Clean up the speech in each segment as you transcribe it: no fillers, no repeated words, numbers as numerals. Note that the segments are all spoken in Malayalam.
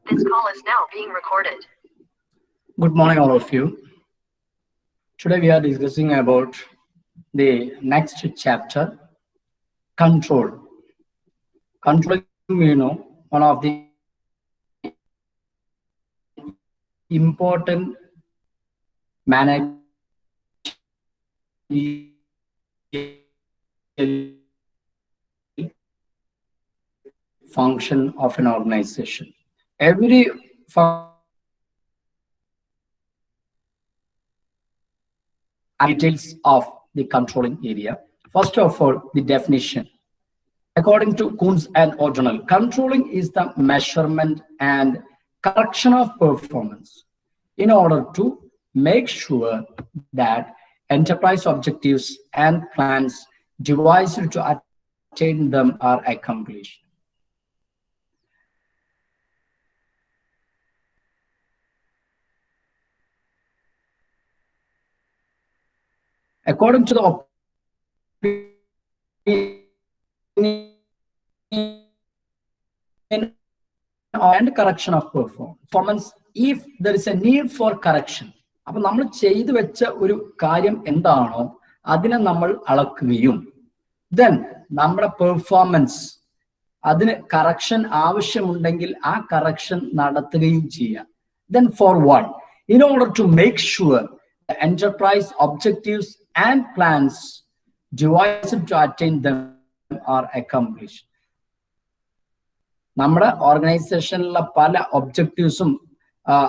This call is now being recorded. Good morning, all of you. Today we are discussing about the next chapter, control. Control, one of the important managerial function of an organization. Every details of the controlling area. First of all, the definition. According to Kunz and O'Donnell, controlling is the measurement and correction of performance in order to make sure that enterprise objectives and plans devised to attain them are accomplished. According to the opinion and correction of performance, if there is a need for correction, അപ്പോൾ നമ്മൾ ചെയ്തു വെച്ച ഒരു കാര്യം എന്താണോ അതിനെ നമ്മൾ അളക്കുകയും then നമ്മുടെ പെർഫോമൻസ് അതിന് കറക്ഷൻ ആവശ്യമുണ്ടെങ്കിൽ ആ കറക്ഷൻ നടത്തുകയും ചെയ്യുക. then for what? In order to make sure the enterprise objectives and plans devised to attain them are accomplished. നമ്മുടെ ഓർഗനൈസേഷനിലെ പല ഒബ്ജക്റ്റീവ്സും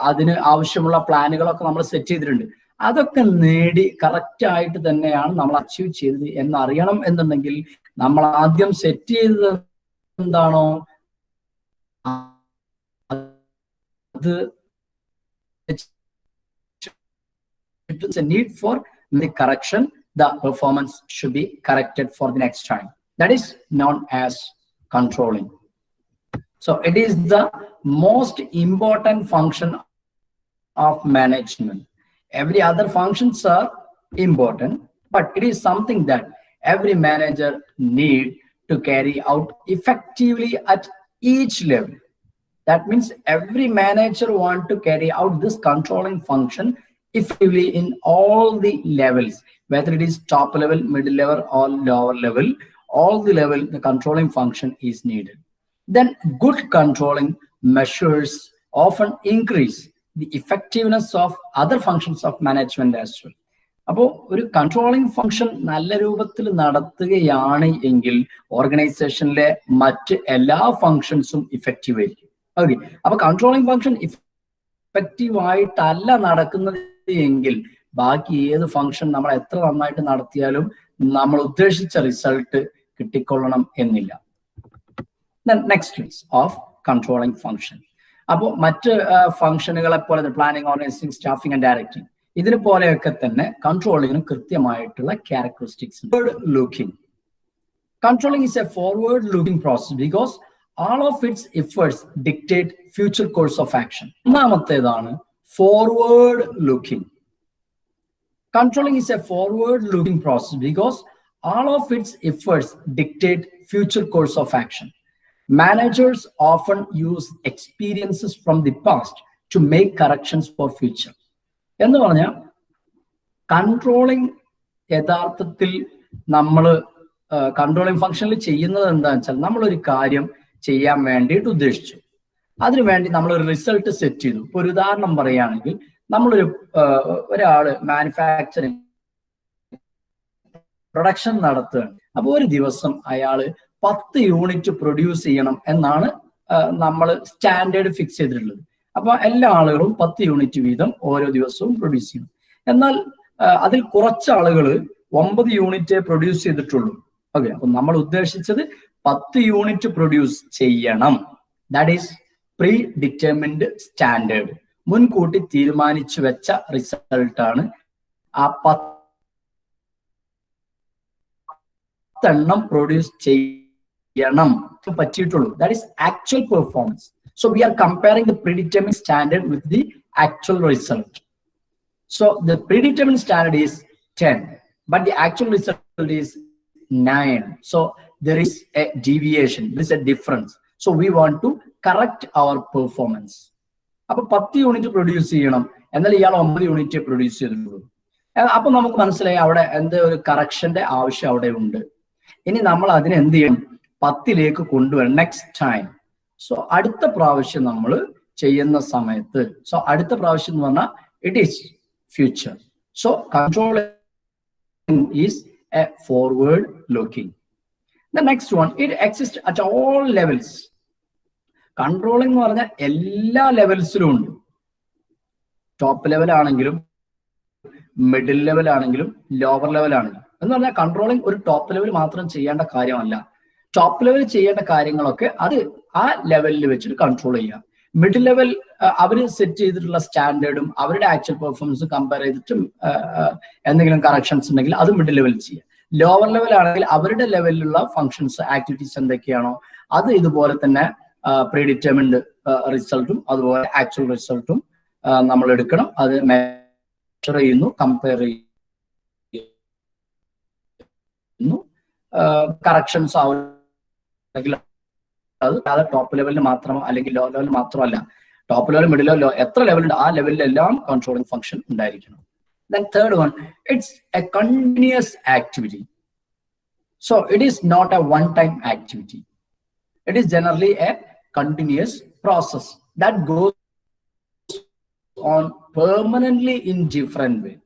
അതിന് ആവശ്യമുള്ള പ്ലാനുകളൊക്കെ നമ്മൾ സെറ്റ് ചെയ്തിട്ടുണ്ട്. അതൊക്കെ നേടി കറക്റ്റ് ആയിട്ട് തന്നെയാണ് നമ്മൾ അച്ചീവ് ചെയ്തത് എന്നറിയണം എന്നുണ്ടെങ്കിൽ നമ്മൾ ആദ്യം സെറ്റ് ചെയ്തത് എന്താണോ അത് it's a need for the correction, the performance should be corrected for the next time. That is known as controlling. So it is the most important function of management. Every other functions are important, but it is something that every manager need to carry out effectively at each level. That means every manager want to carry out this controlling function effectively in all the levels, whether it is top level, middle level, or lower level, all the level the controlling function is needed. Then good controlling measures often increase the effectiveness of other functions of management as well. അപ്പോൾ ഒരു കൺട്രോളിംഗ് ഫംഗ്ഷൻ നല്ല രൂപത്തിൽ നടത്തുകയാണ് എങ്കിൽ ഓർഗനൈസേഷനിലെ മറ്റ് എല്ലാ ഫംഗ്ഷൻസും ഇഫക്റ്റീവ് ആയിരിക്കും. ഓക്കെ, അപ്പൊ കൺട്രോളിംഗ് ഫംഗ്ഷൻ ഇഫക്റ്റീവ് ആയിട്ടല്ല നടക്കുന്നത് എങ്കിൽ ബാക്കി ഏത് ഫംഗ്ഷൻ നമ്മൾ എത്ര നന്നായിട്ട് നടത്തിയാലും നമ്മൾ ഉദ്ദേശിച്ച റിസൾട്ട് കിട്ടിക്കൊള്ളണം എന്നില്ല. Next is of controlling function. അപ്പോൾ മറ്റ് ഫംഗ്ഷനുകളെ പോലെ planning, organising, staffing and directing ഇതിനെ പോലെയൊക്കെ തന്നെ കൺട്രോളിങ്ങിനും കൃത്യമായിട്ടുള്ള characteristics. Forward looking. Controlling is A forward looking process because all of its efforts dictate future course of action. ഒന്നാമത്തേതാണ് forward looking. Controlling is a forward looking process because all of its efforts dictate future course of action. Managers often use experiences from the past to make corrections for future. എന്ന് പറഞ്ഞാൽ കൺട്രോളിംഗ് യഥാർത്ഥത്തിൽ നമ്മൾ കൺട്രോളിംഗ് ഫംഗ്ഷനിൽ ചെയ്യുന്നത് എന്താണെന്ന് വെച്ചാൽ നമ്മളൊരു കാര്യം ചെയ്യാൻ വേണ്ടിയിട്ട് ഉദ്ദേശിച്ചു, അതിനുവേണ്ടി നമ്മളൊരു റിസൾട്ട് സെറ്റ് ചെയ്തു. ഇപ്പൊ ഒരു ഉദാഹരണം പറയുകയാണെങ്കിൽ ഒരാള് മാനുഫാക്ചറിങ് പ്രൊഡക്ഷൻ നടത്തുകയാണ്. അപ്പോൾ ഒരു ദിവസം അയാള് 10 യൂണിറ്റ് പ്രൊഡ്യൂസ് ചെയ്യണം എന്നാണ് നമ്മൾ സ്റ്റാൻഡേർഡ് ഫിക്സ് ചെയ്തിട്ടുള്ളത്. അപ്പൊ എല്ലാ ആളുകളും 10 യൂണിറ്റ് വീതം ഓരോ ദിവസവും പ്രൊഡ്യൂസ് ചെയ്യണം. എന്നാൽ അതിൽ കുറച്ച് ആളുകൾ 9 യൂണിറ്റ് പ്രൊഡ്യൂസ് ചെയ്തിട്ടുള്ളൂ. ഓക്കെ, അപ്പൊ നമ്മൾ ഉദ്ദേശിച്ചത് 10 യൂണിറ്റ് പ്രൊഡ്യൂസ് ചെയ്യണം. That is predetermined standard. മുൻകൂട്ടി തീരുമാനിച്ചു വെച്ച റിസൾട്ടാണ് ആ 10 പ്രൊഡ്യൂസ് ചെയ്യണം പറ്റിയിട്ടുള്ളൂ. That is actual performance. So we are comparing the predetermined standard with the actual result. So the predetermined standard is 10, but the actual result is 9. So there is a deviation, there is a difference. So we want to correct our performance. അപ്പൊ 10 യൂണിറ്റ് പ്രൊഡ്യൂസ് ചെയ്യണം, എന്നാൽ ഇയാൾ 9 യൂണിറ്റ് പ്രൊഡ്യൂസ് ചെയ്തിട്ടുള്ളൂ. അപ്പൊ നമുക്ക് മനസ്സിലായി അവിടെ എന്ത് ഒരു കറക്ഷന്റെ ആവശ്യം അവിടെ ഉണ്ട്. ഇനി നമ്മൾ അതിനെ എന്ത് ചെയ്യണം, 10ലേക്ക് കൊണ്ടുവരണം നെക്സ്റ്റ് ടൈം. സോ അടുത്ത പ്രാവശ്യം നമ്മൾ ചെയ്യുന്ന സമയത്ത്, സോ അടുത്ത പ്രാവശ്യം എന്ന് പറഞ്ഞാൽ it is future. So controlling is A forward looking. The next one, it exists at all levels. Controlling എന്ന് പറഞ്ഞാൽ എല്ലാ ലെവൽസിലും ഉണ്ട്. ടോപ്പ് ലെവൽ ആണെങ്കിലും മിഡിൽ ലെവൽ ആണെങ്കിലും ലോവർ ലെവൽ ആണെങ്കിലും. എന്ന് പറഞ്ഞാൽ കൺട്രോളിംഗ് ഒരു ടോപ്പ് ലെവൽ മാത്രം ചെയ്യേണ്ട കാര്യമല്ല. ടോപ്പ് ലെവൽ ചെയ്യേണ്ട കാര്യങ്ങളൊക്കെ അത് ആ ലെവലിൽ വെച്ചിട്ട് കൺട്രോൾ ചെയ്യാം. മിഡിൽ ലെവൽ അവർ സെറ്റ് ചെയ്തിട്ടുള്ള സ്റ്റാൻഡേർഡും അവരുടെ ആക്ച്വൽ പെർഫോമൻസും കമ്പയർ ചെയ്തിട്ടും എന്തെങ്കിലും കറക്ഷൻസ് ഉണ്ടെങ്കിൽ അത് മിഡിൽ ലെവൽ ചെയ്യാം. ലോവർ ലെവൽ ആണെങ്കിൽ അവരുടെ ലെവലിലുള്ള ഫങ്ഷൻസ് ആക്ടിവിറ്റീസ് എന്തൊക്കെയാണോ അത് ഇതുപോലെ തന്നെ പ്രീഡിറ്റർമിൻഡ് റിസൾട്ടും അതുപോലെ ആക്ച്വൽ റിസൾട്ടും നമ്മൾ എടുക്കണം. അത് മെഷർ ചെയ്യുന്നു, കമ്പയർ ചെയ്യുന്നു. കറക്ഷൻസ് ആവുന്നെങ്കിൽ അത് ടോപ്പ് ലെവലിൽ മാത്രമോ അല്ലെങ്കിൽ ലോ ലെവലിൽ മാത്രമല്ല, ടോപ്പ് ലെവൽ മിഡിൽ ലെവൽ എത്ര ലെവലുണ്ട് ആ ലെവലിലെല്ലാം കൺട്രോളിംഗ് ഫംഗ്ഷൻ ഉണ്ടായിരിക്കണം. Then third one, it's a continuous activity. So it is not a one-time activity. It is generally a continuous process that goes on permanently in different way.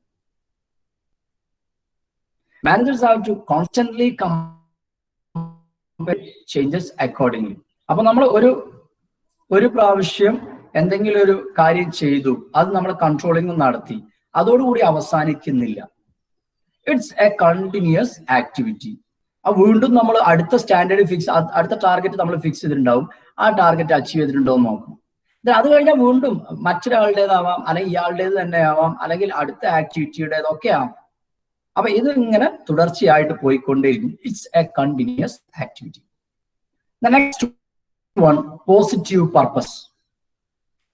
Managers have to constantly compare changes accordingly. അപ്പൊ നമ്മൾ ഒരു പ്രാവശ്യം എന്തെങ്കിലും ഒരു കാര്യം ചെയ്തു, അത് നമ്മൾ കൺട്രോളിംഗ് നടത്തി, അതോടുകൂടി അവസാനിക്കുന്നില്ല. It's a continuous activity. വീണ്ടും നമ്മൾ അടുത്ത സ്റ്റാൻഡേർഡ് അടുത്ത ടാർഗറ്റ് നമ്മൾ ഫിക്സ് ചെയ്തിട്ടുണ്ടാവും. ആ ടാർഗറ്റ് അച്ചീവ് ചെയ്തിട്ടുണ്ടോ എന്ന് നോക്കണം. അത് കഴിഞ്ഞാൽ വീണ്ടും മറ്റൊരാളുടേതാവാം, അല്ലെങ്കിൽ ഇയാളുടേത് തന്നെ ആവാം, അല്ലെങ്കിൽ അടുത്ത ആക്ടിവിറ്റിയുടേതൊക്കെ ആവാം. അപ്പൊ ഇത് ഇങ്ങനെ തുടർച്ചയായിട്ട് പോയിക്കൊണ്ടേയിരിക്കും. It's a continuous activity. The next one, positive purpose.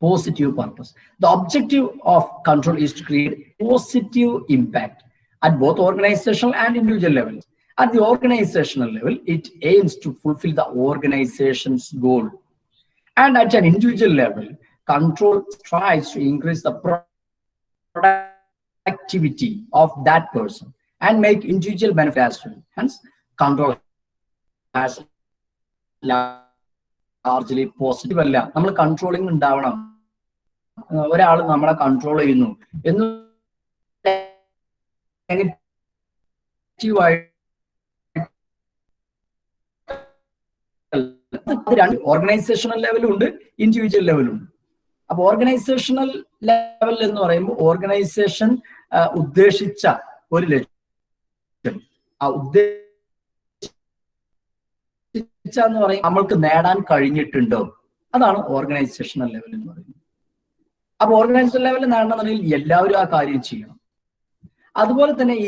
Positive purpose. The objective of control is to create positive impact at both organizational and individual levels. At the organizational level, it aims to fulfill the organization's goal. And at an individual level, control tries to increase the productivity of that person and make individual benefit as well. Hence, control has largely positive അല്ല. നമ്മൾ കൺട്രോളിംഗ് ഉണ്ടാവണം. ഒരാൾ നമ്മളെ കൺട്രോൾ ചെയ്യുന്നു എന്ന് ഓർഗനൈസേഷണൽ ലെവലും ഉണ്ട്, ഇൻഡിവിജ്വൽ ലെവലും ഉണ്ട്. അപ്പൊ ഓർഗനൈസേഷണൽ ലെവൽ എന്ന് പറയുമ്പോൾ ഓർഗനൈസേഷൻ ഉദ്ദേശിച്ച ഒരു ലക്ഷ്യം, ആ ഉദ്ദേശിച്ച എന്ന് പറയും നമ്മൾക്ക് നേടാൻ കഴിഞ്ഞിട്ടുണ്ടോ, അതാണ് ഓർഗനൈസേഷണൽ ലെവൽ എന്ന് പറയുന്നത്. അപ്പൊ ഓർഗനൈസേഷൻ ലെവലിൽ നേടണമെന്നുണ്ടെങ്കിൽ എല്ലാവരും ആ കാര്യം ചെയ്യണം. അതുപോലെ തന്നെ ഈ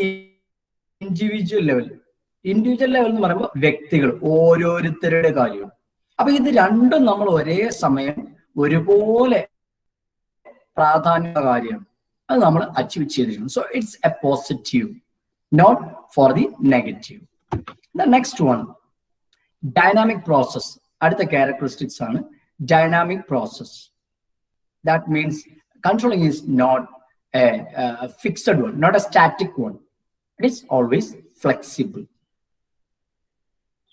ഇൻഡിവിജ്വൽ ലെവൽ എന്ന് പറയുമ്പോൾ വ്യക്തികൾ ഓരോരുത്തരുടെ കാര്യമാണ്. അപ്പൊ ഇത് രണ്ടും നമ്മൾ ഒരേ സമയം ഒരുപോലെ പ്രാധാന്യ കാര്യമാണ്. അത് നമ്മൾ അച്ചീവ് ചെയ്തിരിക്കുന്നു. So it's a positive, not for the negative. The next one, dynamic process. അടുത്ത ക്യാരക്ടറിസ്റ്റിക്സ് ആണ് dynamic process. That means controlling is not a fixed one, not a static one. It is always flexible.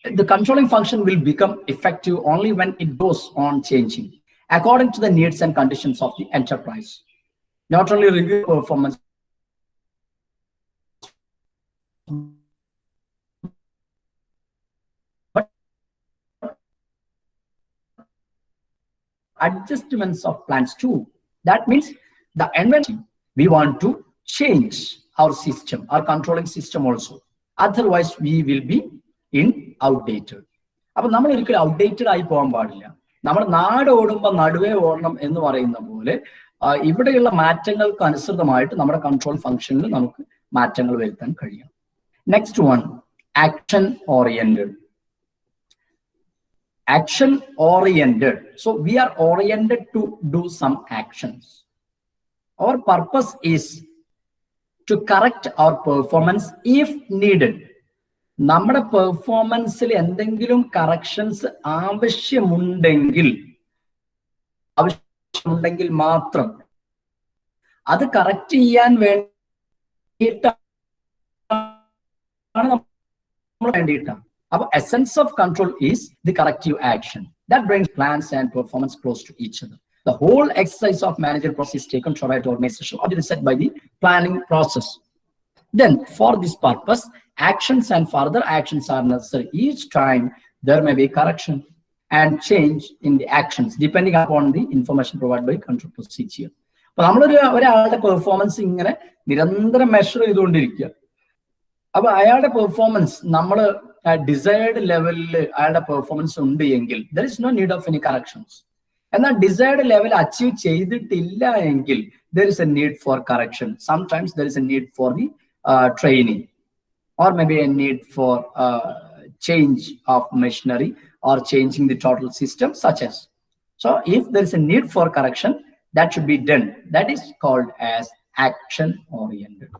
The controlling function will become effective only when it goes on changing according to the needs and conditions of the enterprise. Not only review performance, but adjustments of plans too. That means the invention, we want to change our system, our controlling system also. Otherwise, we will be in outdated. അപ്പൊ നമ്മൾ ഒരിക്കലും ഔട്ട്ഡേറ്റഡ് ആയി പോകാൻ പാടില്ല. നമ്മൾ നാട് ഓടുമ്പോൾ നടുവേ ഓടണം എന്ന് പറയുന്ന പോലെ ഇവിടെയുള്ള മാറ്റങ്ങൾക്ക് അനുസൃതമായിട്ട് നമ്മുടെ കൺട്രോൾ ഫംഗ്ഷനിൽ നമുക്ക് മാറ്റങ്ങൾ വരുത്താൻ കഴിയും. Next one, action oriented. Action oriented. So we are oriented to do some actions. Our purpose is to correct our performance if needed. നമ്മുടെ പെർഫോമൻസിൽ എന്തെങ്കിലും കറക്ഷൻസ് ആവശ്യമുണ്ടെങ്കിൽ ആവശ്യമുണ്ടെങ്കിൽ മാത്രം അത് കറക്റ്റ് ചെയ്യാൻ വേണ്ടിയിട്ടാണ്. അപ്പൊ essence of control is the corrective action that brings plans and performance close to each other. The whole exercise of managerial process is taken to provide organization already set by the planning process. Then for this purpose, actions and further actions are necessary. Each time there may be correction and change in the actions depending upon the information provided by control procedure. അപ്പൊ ഒരാളുടെ പെർഫോമൻസ് ഇങ്ങനെ നിരന്തരം മെഷർ ചെയ്തുകൊണ്ടിരിക്കുക. അപ്പൊ അയാളുടെ പെർഫോമൻസ് നമ്മൾ ഡിസൈർഡ് ലെവലിൽ അയാളുടെ പെർഫോമൻസ് ഉണ്ട് എങ്കിൽ there is no need of any corrections. എന്നാൽ ഡിസൈർഡ് ലെവൽ അച്ചീവ് ചെയ്തിട്ടില്ല എങ്കിൽ there is a need for correction. Sometimes there is a need for the training, or maybe a need for change of machinery or changing the total system, such as. So if there is a need for correction, that should be done. That is called as action oriented.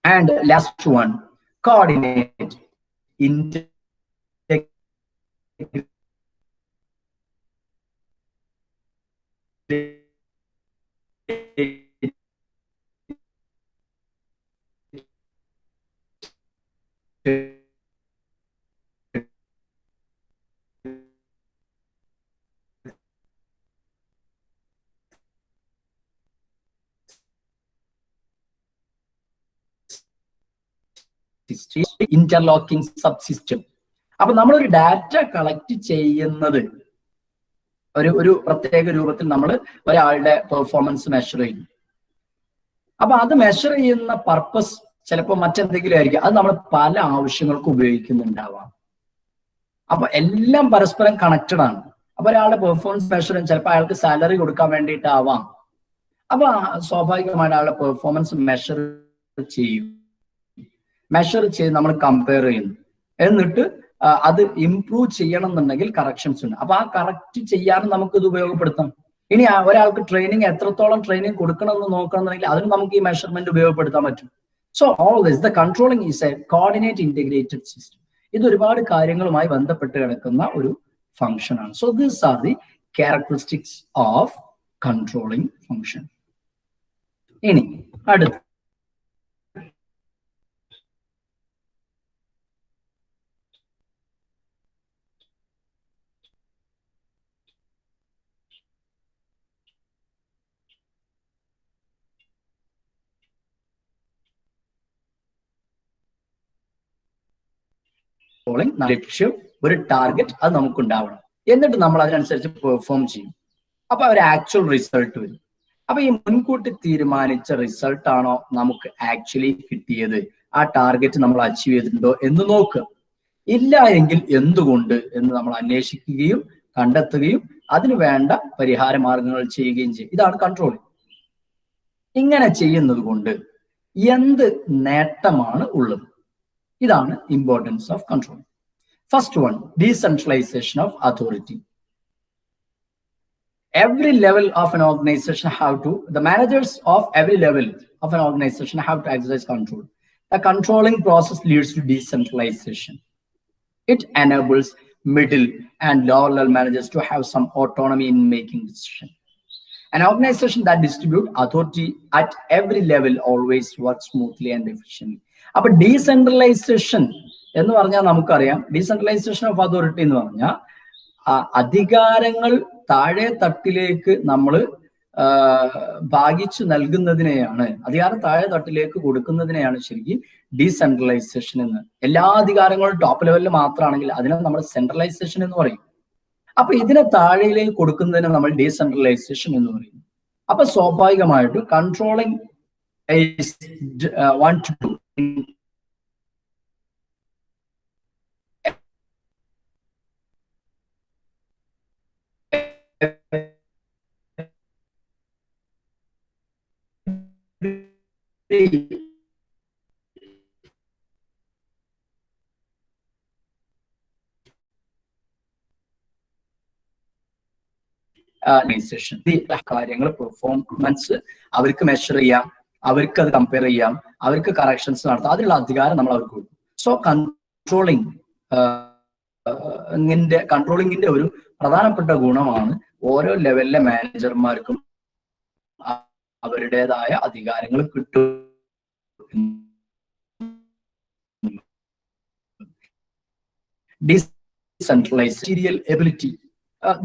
And last one, coordinate, integrate, interlocking subsystem. അപ്പൊ നമ്മളൊരു ഡാറ്റ കളക്ട് ചെയ്യുന്നത് ഒരു പ്രത്യേക രൂപത്തിൽ നമ്മൾ ഒരാളുടെ പെർഫോമൻസ് മെഷർ ചെയ്യും. അപ്പൊ അത് മെഷർ ചെയ്യുന്ന പർപ്പസ് ചിലപ്പോൾ മറ്റെന്തെങ്കിലും ആയിരിക്കും. അത് നമ്മൾ പല ആവശ്യങ്ങൾക്ക് ഉപയോഗിക്കുന്നുണ്ടാവാം. അപ്പൊ എല്ലാം പരസ്പരം കണക്റ്റഡ് ആണ്. അപ്പൊ ഒരാളുടെ പെർഫോമൻസ് മെഷർ ചെയ്യും. ചിലപ്പോൾ അയാൾക്ക് സാലറി കൊടുക്കാൻ വേണ്ടിയിട്ടാവാം. അപ്പൊ സ്വാഭാവികമായിട്ട് അയാളുടെ പെർഫോമൻസ് മെഷർ ചെയ്യും. മെഷർ ചെയ്ത് നമ്മൾ കമ്പയർ ചെയ്യുന്നു. എന്നിട്ട് അത് ഇംപ്രൂവ് ചെയ്യണം എന്നുണ്ടെങ്കിൽ കറക്ഷൻസ് ഉണ്ട്. അപ്പൊ ആ കറക്റ്റ് ചെയ്യാനും നമുക്ക് ഇത് ഉപയോഗപ്പെടുത്താം. ഇനി ഒരാൾക്ക് ട്രെയിനിങ് എത്രത്തോളം ട്രെയിനിങ് കൊടുക്കണം എന്ന് നോക്കണം എന്നുണ്ടെങ്കിൽ അതിന് നമുക്ക് ഈ മെഷർമെന്റ് ഉപയോഗപ്പെടുത്താൻ പറ്റും. So always the controlling is A coordinate integrated system. ഇത് ഒരുപാട് കാര്യങ്ങളുമായി ബന്ധപ്പെട്ട് കിടക്കുന്ന ഒരു ഫംഗ്ഷൻ ആണ്. So these are the characteristics of controlling function. ഇനി അടുത്ത ലക്ഷ്യം, ഒരു ടാർഗറ്റ് അത് നമുക്കുണ്ടാവണം. എന്നിട്ട് നമ്മൾ അതിനനുസരിച്ച് പെർഫോം ചെയ്യും. അപ്പൊ ഒരു ആക്ച്വൽ റിസൾട്ട് വരും. അപ്പൊ ഈ മുൻകൂട്ടി തീരുമാനിച്ച റിസൾട്ട് ആണോ നമുക്ക് ആക്ച്വലി കിട്ടിയത്, ആ ടാർഗറ്റ് നമ്മൾ അച്ചീവ് ചെയ്തിട്ടുണ്ടോ എന്ന് നോക്കുക. ഇല്ല എങ്കിൽ എന്തുകൊണ്ട് എന്ന് നമ്മൾ അന്വേഷിക്കുകയും കണ്ടെത്തുകയും അതിന് വേണ്ട പരിഹാര മാർഗങ്ങൾ ചെയ്യുകയും ചെയ്യും. ഇതാണ് കൺട്രോളിംഗ്. ഇങ്ങനെ ചെയ്യുന്നത് കൊണ്ട് എന്ത് നേട്ടമാണ് ഉള്ളത്? ഇതാണ് importance of control. First one, decentralisation of authority. Every level of an organization the managers of every level of an organization have to exercise control. The controlling process leads to decentralization. It enables middle and lower level managers to have some autonomy in making decisions. An organization that distributes authority at every level always works smoothly and efficiently. അപ്പൊ ഡീസെൻട്രലൈസേഷൻ എന്ന് പറഞ്ഞാൽ നമുക്കറിയാം, ഡീസെൻട്രലൈസേഷൻ ഓഫ് അതോറിറ്റി എന്ന് പറഞ്ഞാൽ അധികാരങ്ങൾ താഴെ തട്ടിലേക്ക് നമ്മൾ ഭാഗിച്ചു നൽകുന്നതിനെയാണ്, അധികാരം താഴെ തട്ടിലേക്ക് കൊടുക്കുന്നതിനെയാണ് ശരിക്കും ഡീസെൻട്രലൈസേഷൻ എന്ന്. എല്ലാ അധികാരങ്ങളും ടോപ്പ് ലെവലിൽ മാത്രമാണെങ്കിൽ അതിനെ നമ്മൾ സെൻട്രലൈസേഷൻ എന്ന് പറയും. അപ്പൊ ഇതിനെ താഴെയിലേക്ക് കൊടുക്കുന്നതിനെ നമ്മൾ ഡീസെൻട്രലൈസേഷൻ എന്ന് പറയും. അപ്പൊ സ്വാഭാവികമായിട്ടും കൺട്രോളിംഗ് want to do കാര്യങ്ങൾ പെർഫോമൻസ് അവർക്ക് മെഷർ ചെയ്യാം, അവർക്ക് അത് കമ്പയർ ചെയ്യാം, അവർക്ക് കറക്ഷൻസ് നടത്താം. അതിനുള്ള അധികാരം നമ്മൾ അവർക്ക് കൊടുക്കും. സോ കൺട്രോളിങ്ങിന്റെ ഒരു പ്രധാനപ്പെട്ട ഗുണമാണ് ഓരോ ലെവലിലെ മാനേജർമാർക്കും അവരുടേതായ അധികാരങ്ങൾ കിട്ടും. Decentralized managerial ability.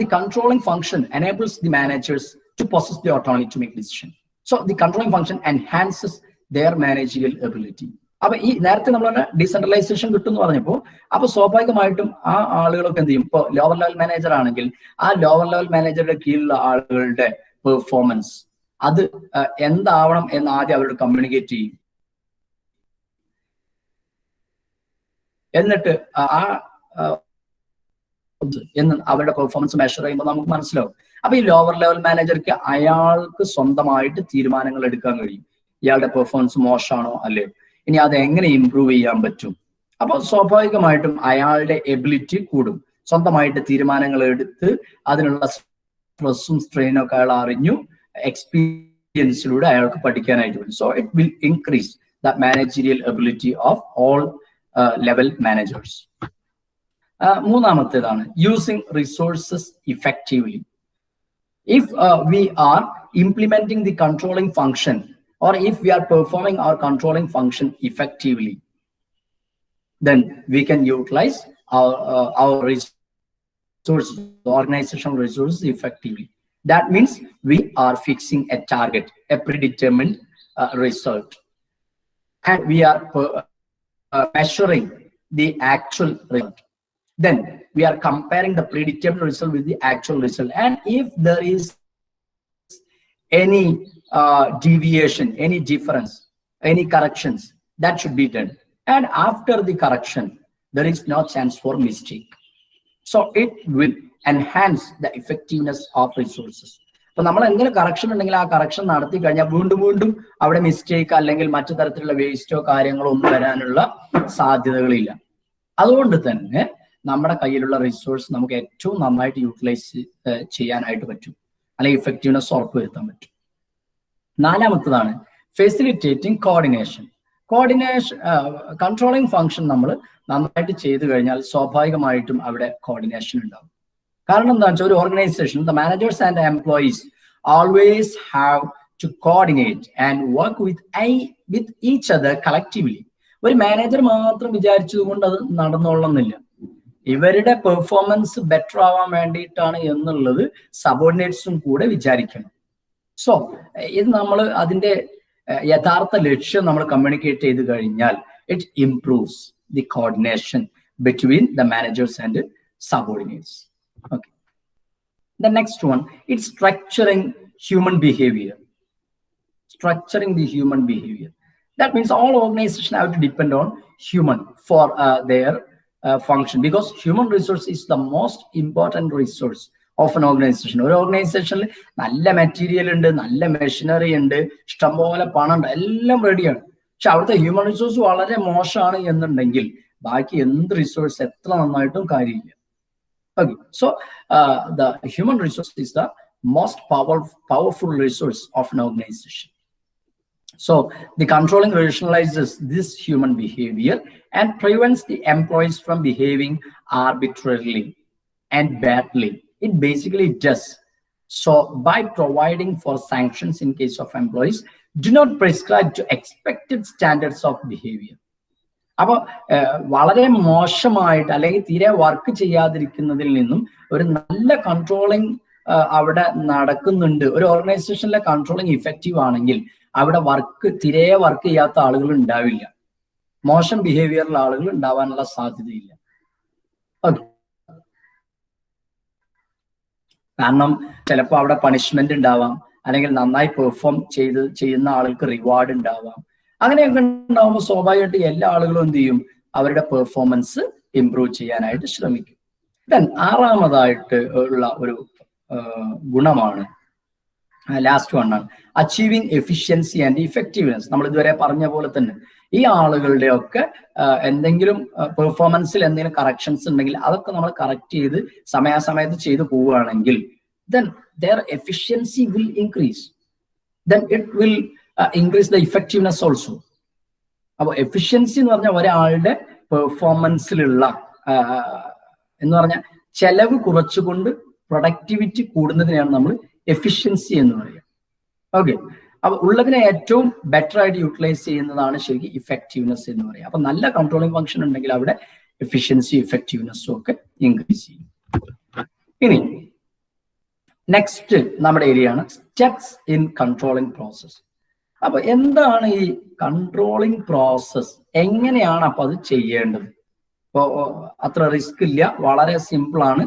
The controlling function enables the managers to possess the autonomy to make decisions. So the controlling function enhances their managerial ability. അപ്പൊ ഈ നേരത്തെ നമ്മൾ ഡീസെൻട്രലൈസേഷൻ കിട്ടും എന്ന് പറഞ്ഞപ്പോൾ അപ്പൊ സ്വാഭാവികമായിട്ടും ആ ആളുകളൊക്കെ എന്ത് ചെയ്യും? ഇപ്പൊ ലോവർ ലെവൽ മാനേജർ ആണെങ്കിൽ ആ ലോവർ ലെവൽ മാനേജറുടെ കീഴിലുള്ള ആളുകളുടെ പെർഫോമൻസ് അത് എന്താവണം എന്ന് ആദ്യം അവരോട് കമ്മ്യൂണിക്കേറ്റ് ചെയ്യും. എന്നിട്ട് അവരുടെ പെർഫോമൻസ് മെഷർ ചെയ്യുമ്പോൾ നമുക്ക് മനസ്സിലാവും. അപ്പൊ ഈ ലോവർ ലെവൽ മാനേജർക്ക് അയാൾക്ക് സ്വന്തമായിട്ട് തീരുമാനങ്ങൾ എടുക്കാൻ കഴിയും. ഇയാളുടെ പെർഫോമൻസ് മോശമാണോ അല്ലയോ, ഇനി അത് എങ്ങനെ ഇംപ്രൂവ് ചെയ്യാൻ പറ്റും. അപ്പൊ സ്വാഭാവികമായിട്ടും അയാളുടെ എബിലിറ്റി കൂടും. സ്വന്തമായിട്ട് തീരുമാനങ്ങൾ എടുത്ത് അതിനുള്ള സ്ട്രെസ്സും സ്ട്രെയിനും ഒക്കെ അയാൾ അറിഞ്ഞു എക്സ്പീരിയൻസിലൂടെ അയാൾക്ക് പഠിക്കാനായിട്ട് പറ്റും. So it will increase the managerial ability of all level managers. മൂന്നാമത്തേതാണ് using resources effectively. If we are implementing the controlling function, or if we are performing our controlling function effectively, then we can utilize our resources, organizational resources effectively. That means we are fixing a target, a predetermined result, and we are measuring the actual result. Then we are comparing the predetermined result with the actual result, and if there is any deviation, any difference, any corrections, that should be done, and after the correction there is no chance for mistake. So it will enhance the effectiveness of resources. അപ്പൊ നമ്മൾ എന്തെങ്കിലും കറക്ഷൻ ഉണ്ടെങ്കിൽ ആ കറക്ഷൻ നടത്തി കഴിഞ്ഞാൽ വീണ്ടും വീണ്ടും അവിടെ മിസ്റ്റേക്ക് അല്ലെങ്കിൽ മറ്റു തരത്തിലുള്ള വേസ്റ്റോ കാര്യങ്ങളോ ഒന്നും വരാനുള്ള സാധ്യതകളില്ല. അതുകൊണ്ട് തന്നെ നമ്മുടെ കയ്യിലുള്ള റിസോഴ്സ് നമുക്ക് ഏറ്റവും നന്നായിട്ട് യൂട്ടിലൈസ് ചെയ്യാനായിട്ട് പറ്റും, അല്ലെങ്കിൽ ഇഫക്റ്റീവ്നെസ് ഉറപ്പുവരുത്താൻ പറ്റും. നാലാമത്തതാണ് ഫെസിലിറ്റേറ്റിംഗ് കോർഡിനേഷൻ. കൺട്രോളിങ് ഫംഗ്ഷൻ നമ്മൾ നന്നായിട്ട് ചെയ്തു കഴിഞ്ഞാൽ സ്വാഭാവികമായിട്ടും അവിടെ കോർഡിനേഷൻ ഉണ്ടാവും. കാരണം എന്താ വെച്ചാൽ ഒരു organisation, the managers and employees always have to coordinate and work with each other collectively. ഒരു മാനേജർ മാത്രം വിചാരിച്ചതുകൊണ്ട് അത് നടന്നോളന്നില്ല. ഇവരുടെ പെർഫോമൻസ് ബെറ്റർ ആവാൻ വേണ്ടിയിട്ടാണ് എന്നുള്ളത് സബോർഡിനേറ്റ്സും കൂടെ വിചാരിക്കണം. സോ ഇത് നമ്മൾ അതിന്റെ യഥാർത്ഥ ലക്ഷ്യം നമ്മൾ കമ്മ്യൂണിക്കേറ്റ് ചെയ്ത് കഴിഞ്ഞാൽ it improves the coordination between the managers and subordinates. Okay. The next one, it's structuring human behavior. Structuring the human behavior. That means all organizations have to depend on human for their function, because human resource is the most important resource of an organization. ഒരു ഓർഗനൈസേഷനിൽ നല്ല മെറ്റീരിയൽ ഉണ്ട്, നല്ല മെഷീനറി ഉണ്ട്, ഇഷ്ടംപോലെ പണം ഉണ്ട്, എല്ലാം റെഡിയാണ്. പക്ഷെ അവിടുത്തെ ഹ്യൂമൻ റിസോഴ്സ് വളരെ മോശമാണ് എന്നുണ്ടെങ്കിൽ ബാക്കി എന്ത് റിസോഴ്സ് എത്ര നന്നായിട്ടും കാര്യമില്ല. Okay, so the human resource is the most powerful resource of an organization. So the controlling rationalizes this human behavior and prevents the employees from behaving arbitrarily and badly. It basically does so by providing for sanctions in case of employees do not prescribe to expected standards of behavior. അപ്പൊ വളരെ മോശമായിട്ട് അല്ലെങ്കിൽ തീരെ വർക്ക് ചെയ്യാതിരിക്കുന്നതിൽ നിന്നും ഒരു നല്ല കൺട്രോളിങ് അവിടെ നടക്കുന്നുണ്ട്. ഒരു ഓർഗനൈസേഷനിലെ കൺട്രോളിങ് ഇഫക്റ്റീവ് ആണെങ്കിൽ അവിടെ തീരെ വർക്ക് ചെയ്യാത്ത ആളുകൾ ഉണ്ടാവില്ല, മോശം ബിഹേവിയറിലുള്ള ആളുകൾ ഉണ്ടാവാനുള്ള സാധ്യതയില്ല. ഓക്കെ, കാരണം ചിലപ്പോൾ അവിടെ പണിഷ്മെന്റ് ഉണ്ടാവാം, അല്ലെങ്കിൽ നന്നായി പെർഫോം ചെയ്യുന്ന ആളുകൾക്ക് റിവാർഡ് ഉണ്ടാവാം. അങ്ങനെയൊക്കെ ഉണ്ടാവുമ്പോൾ സ്വാഭാവികമായിട്ട് എല്ലാ ആളുകളും എന്ത് ചെയ്യും? അവരുടെ പെർഫോമൻസ് ഇംപ്രൂവ് ചെയ്യാനായിട്ട് ശ്രമിക്കും. ദെൻ ആറാമതായിട്ട് ഉള്ള ഒരു ഗുണമാണ്, ലാസ്റ്റ് വൺ ആണ് അച്ചീവിങ് എഫിഷ്യൻസി ആൻഡ് ഇഫക്റ്റീവ്നെസ്. നമ്മൾ ഇതുവരെ പറഞ്ഞ പോലെ തന്നെ ഈ ആളുകളുടെ ഒക്കെ എന്തെങ്കിലും പെർഫോമൻസിൽ എന്തെങ്കിലും കറക്ഷൻസ് ഉണ്ടെങ്കിൽ അതൊക്കെ നമ്മൾ കറക്റ്റ് ചെയ്ത് സമയാസമയത്ത് ചെയ്തു പോവുകയാണെങ്കിൽ then their efficiency will increase. Then it will increase the effectiveness also. അപ്പോൾ എഫിഷ്യൻസി എന്ന് പറഞ്ഞാൽ ഒരാളുടെ പെർഫോമൻസിലുള്ള എന്ന് പറഞ്ഞാൽ ചെലവ് കുറച്ചുകൊണ്ട് പ്രൊഡക്ടിവിറ്റി കൂടുന്നതിനെയാണ് നമ്മൾ എഫിഷ്യൻസി എന്ന് പറയുക. ഓക്കെ, അപ്പൊ ഉള്ളതിനെ ഏറ്റവും ബെറ്റർ ആയിട്ട് യൂട്ടിലൈസ് ചെയ്യുന്നതാണ് ശരിക്കും ഇഫക്റ്റീവ്നെസ് എന്ന് പറയുക. അപ്പൊ നല്ല കൺട്രോളിംഗ് ഫംഗ്ഷൻ ഉണ്ടെങ്കിൽ അവിടെ എഫിഷ്യൻസി ഇഫക്റ്റീവ്നെസ്സും ഒക്കെ ഇൻക്രീസ് ചെയ്യും. ഇനി നെക്സ്റ്റ് നമ്മുടെ ഏരിയയാണ് സ്റ്റെപ്സ് ഇൻ കൺട്രോളിംഗ് പ്രോസസ്. അപ്പൊ എന്താണ് ഈ കൺട്രോളിംഗ് പ്രോസസ്, എങ്ങനെയാണ് അപ്പൊ അത് ചെയ്യേണ്ടത്? ഇപ്പോ അത്ര റിസ്ക് ഇല്ല, വളരെ സിമ്പിൾ ആണ്.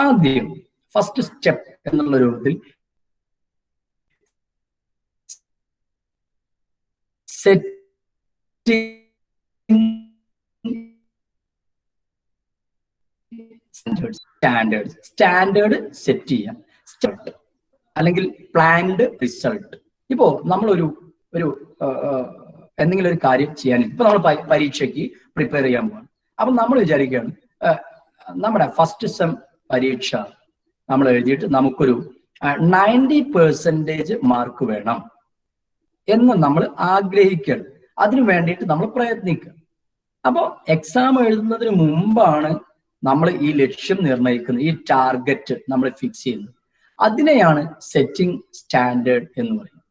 ആദ്യം ഫസ്റ്റ് സ്റ്റെപ്പ് എന്നുള്ള രൂപത്തിൽ സ്റ്റാൻഡേർഡ് സെറ്റ് ചെയ്യാം, അല്ലെങ്കിൽ പ്ലാൻഡ് റിസൾട്ട്. ഇപ്പോ നമ്മളൊരു എന്തെങ്കിലും ഒരു കാര്യം ചെയ്യാൻ, ഇപ്പൊ നമ്മൾ പരീക്ഷയ്ക്ക് പ്രിപ്പയർ ചെയ്യാൻ പോകണം. അപ്പൊ നമ്മൾ വിചാരിക്കുകയാണ് നമ്മുടെ ഫസ്റ്റ് സെം പരീക്ഷ നമ്മൾ എഴുതിയിട്ട് നമുക്കൊരു 90% മാർക്ക് വേണം എന്ന് നമ്മൾ ആഗ്രഹിക്കണം. അതിനു വേണ്ടിയിട്ട് നമ്മൾ പ്രയത്നിക്കുക. അപ്പോൾ എക്സാം എഴുതുന്നതിന് മുമ്പാണ് നമ്മൾ ഈ ലക്ഷ്യം നിർണ്ണയിക്കുന്നത്, ഈ ടാർഗറ്റ് നമ്മൾ ഫിക്സ് ചെയ്യുന്നത്. അതിനെയാണ് സെറ്റിംഗ് സ്റ്റാൻഡേർഡ് എന്ന് പറയുന്നത്.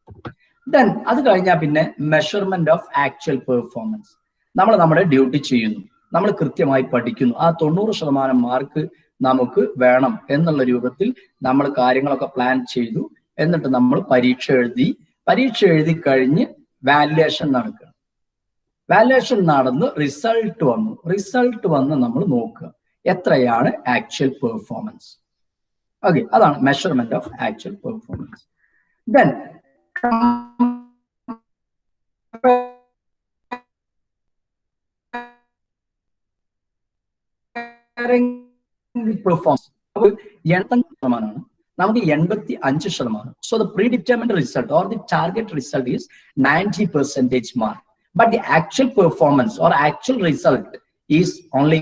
ദെൻ അത് കഴിഞ്ഞാൽ പിന്നെ മെഷർമെന്റ് ഓഫ് ആക്ച്വൽ പെർഫോമൻസ്. നമ്മൾ നമ്മുടെ ഡ്യൂട്ടി ചെയ്യുന്നു, നമ്മൾ കൃത്യമായി പഠിക്കുന്നു, ആ 90% മാർക്ക് നമുക്ക് വേണം എന്നുള്ള രൂപത്തിൽ നമ്മൾ കാര്യങ്ങളൊക്കെ പ്ലാൻ ചെയ്തു. എന്നിട്ട് നമ്മൾ പരീക്ഷ എഴുതി കഴിഞ്ഞ് വാല്യുവേഷൻ നടക്കുക. വാല്യുവേഷൻ നടന്ന് റിസൾട്ട് വന്ന് നമ്മൾ നോക്കുക എത്രയാണ് ആക്ച്വൽ പെർഫോമൻസ്. ഓക്കെ, അതാണ് measurement of actual performance. Then performance 80% നമുക്ക് 85%. So the predetermined result or the target result is 90% mark, but the actual performance or actual result is only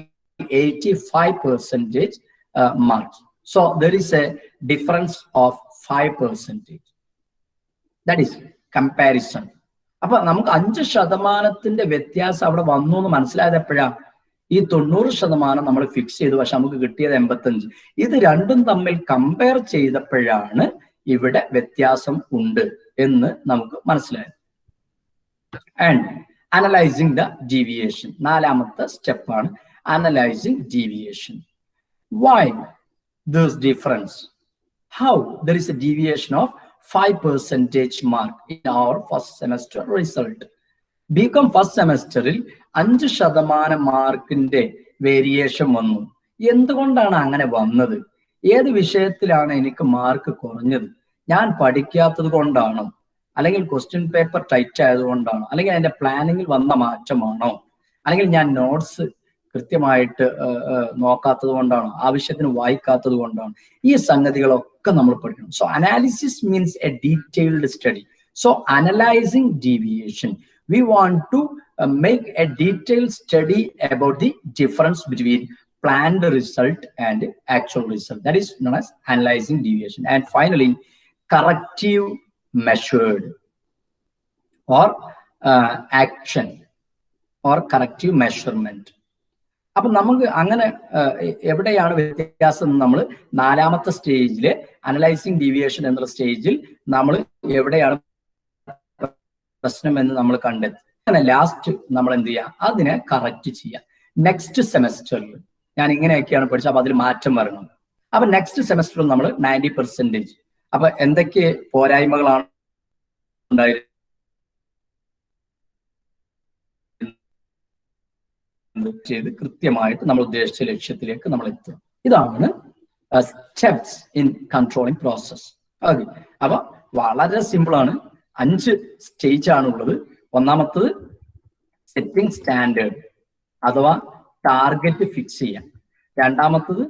85% marks. So there is a difference of 5%. That is comparison. അപ്പൊ നമുക്ക് 5% വ്യത്യാസം അവിടെ വന്നു എന്ന് മനസ്സിലായത് എപ്പോഴാണ്? ഈ 90% നമ്മൾ ഫിക്സ് ചെയ്തു, പക്ഷെ നമുക്ക് കിട്ടിയത് 85. ഇത് രണ്ടും തമ്മിൽ കമ്പയർ ചെയ്തപ്പോഴാണ് ഇവിടെ വ്യത്യാസം ഉണ്ട് എന്ന് നമുക്ക് മനസ്സിലായത്. ആൻഡ് അനലൈസിങ് ദ ഡീവിയേഷൻ, 4ാമത്തെ സ്റ്റെപ്പാണ് analysing deviation. Why this difference? How there is a deviation of 5% mark in our first semester result. B Com first സെമസ്റ്ററിൽ 5% മാർക്കിന്റെ വേരിയേഷൻ വന്നു. എന്തുകൊണ്ടാണ് അങ്ങനെ വന്നത്? ഏത് വിഷയത്തിലാണ് എനിക്ക് മാർക്ക് കുറഞ്ഞത്? ഞാൻ പഠിക്കാത്തത് കൊണ്ടാണോ, അല്ലെങ്കിൽ ക്വസ്റ്റ്യൻ പേപ്പർ ടൈറ്റ് ആയതുകൊണ്ടാണോ, അല്ലെങ്കിൽ അതിന്റെ പ്ലാനിങ്ങിൽ വന്ന മാറ്റമാണോ, അല്ലെങ്കിൽ ഞാൻ നോട്ട്സ് കൃത്യമായിട്ട് നോക്കാത്തത് കൊണ്ടാണോ, ആവശ്യത്തിന് വായിക്കാത്തത് കൊണ്ടാണോ? ഈ സംഗതികളൊക്കെ നമ്മൾ പഠിക്കണം. So analysis means A detailed study. So analysing deviation, we want to make a detailed study about the difference between planned result and actual result. That is known as analyzing deviation. And finally, corrective measured or action or corrective measurement. അപ്പൊ നമുക്ക് അങ്ങനെ എവിടെയാണ് വ്യത്യാസം? നമ്മൾ 4ാമത്തെ സ്റ്റേജില് അനലൈസിങ് ഡീവിയേഷൻ എന്നുള്ള സ്റ്റേജിൽ നമ്മൾ എവിടെയാണ് പ്രശ്നം എന്ന് നമ്മൾ കണ്ടെത്തി. അങ്ങനെ ലാസ്റ്റ് നമ്മൾ എന്ത് ചെയ്യുക? അതിനെ കറക്റ്റ് ചെയ്യാം. നെക്സ്റ്റ് സെമസ്റ്ററിൽ ഞാൻ ഇങ്ങനെയൊക്കെയാണ് പഠിച്ചത്, അപ്പൊ അതിൽ മാറ്റം വരണം. അപ്പൊ നെക്സ്റ്റ് സെമസ്റ്ററിൽ നമ്മൾ 90%. അപ്പൊ എന്തൊക്കെ പോരായ്മകളാണ് ഉണ്ടായിരുന്നത് ചെയ്ത് കൃത്യമായിട്ട് നമ്മൾ ഉദ്ദേശിച്ച ലക്ഷ്യത്തിലേക്ക് നമ്മൾ എത്തുക. ഇതാണ് steps in controlling process. Okay, അപ്പൊ വളരെ സിമ്പിൾ ആണ്. 5 സ്റ്റേജ് ആണ് ഉള്ളത്. 1ാമത്തത് സെറ്റിംഗ് സ്റ്റാൻഡേർഡ് അഥവാ ടാർഗറ്റ് ഫിക്സ് ചെയ്യാം. 2ാമത്തത്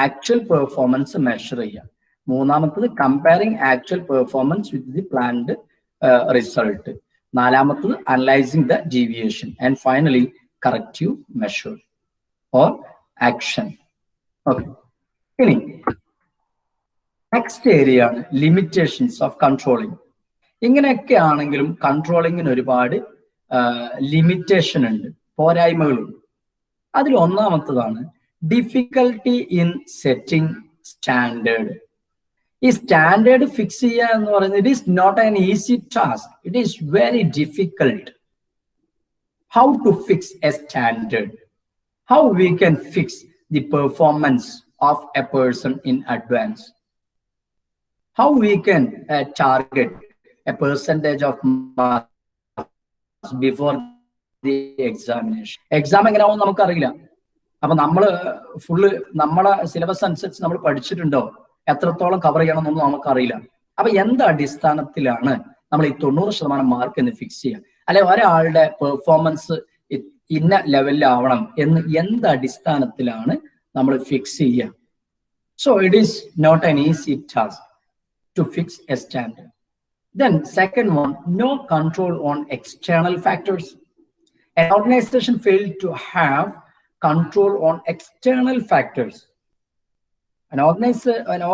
ആക്ച്വൽ പെർഫോമൻസ് മെഷർ ചെയ്യാം. 3ാമത്തത് comparing actual performance with the planned result. 4ാമത്തത് analysing the deviation. And finally corrective measure or action. Okay, ഇനി നെക്സ്റ്റ് ഏരിയ ആണ് ലിമിറ്റേഷൻസ് ഓഫ് കൺട്രോളിംഗ്. ഇങ്ങനെയൊക്കെ ആണെങ്കിലും കൺട്രോളിങ്ങിന് ഒരുപാട് ലിമിറ്റേഷൻ ഉണ്ട്, പോരായ്മകളുണ്ട്. അതിൽ 1ാമത്തതാണ് ഡിഫിക്കൽട്ടി ഇൻ സെറ്റിംഗ് standard. ഈ സ്റ്റാൻഡേർഡ് ഫിക്സ് ചെയ്യുക എന്ന് പറയുന്നത് it is not an easy task. It is very difficult. How to fix a standard? How we can fix the performance of a person in advance? How we can target a percentage of marks before the examination? Exam എങ്ങനെയാവും നമുക്കറിയില്ല. അപ്പൊ നമ്മള് ഫുള്ള് നമ്മളെ സിലബസ് അനുസരിച്ച് നമ്മൾ പഠിച്ചിട്ടുണ്ടോ, എത്രത്തോളം കവർ ചെയ്യണമെന്നൊന്നും നമുക്കറിയില്ല. അപ്പൊ എന്ത് അടിസ്ഥാനത്തിലാണ് നമ്മൾ ഈ 90% മാർക്ക് എന്ന് ഫിക്സ് ചെയ്യുക, അല്ലെ ഒരാളുടെ പെർഫോമൻസ് ഇന്ന ലെവലിലാവണം എന്ന് എന്ത് അടിസ്ഥാനത്തിലാണ് നമ്മൾ ഫിക്സ് ചെയ്യുക? So it is not an easy task to fix a standard. Then second one, no control on external factors. An organization failed to have control on external factors. An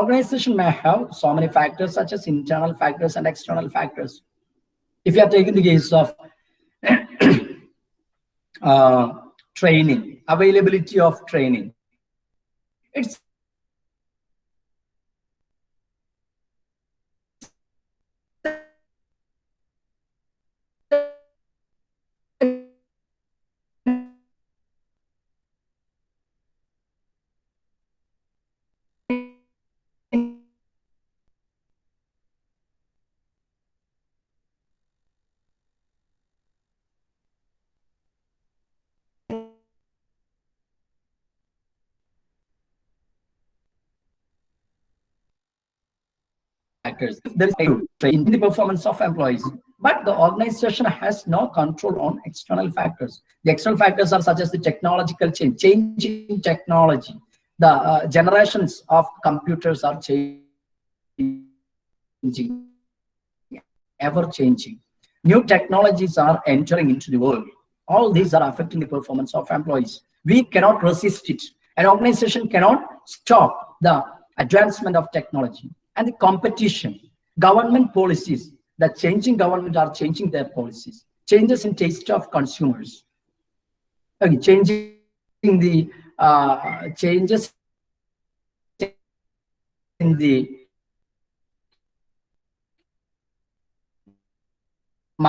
organization may have so many factors such as internal factors and external factors. If you are taking the case of training, availability of training, it's factors. There is in the performance of employees, but the organization has no control on external factors. The external factors are such as the technological change in technology. The generations of computers are changing, ever changing. New technologies are entering into the world. All these are affecting the performance of employees. We cannot resist it. An organization cannot stop the advancement of technology. And the competition, government policies, the changing government are changing their policies, changes in taste of consumers, okay, changing the changes in the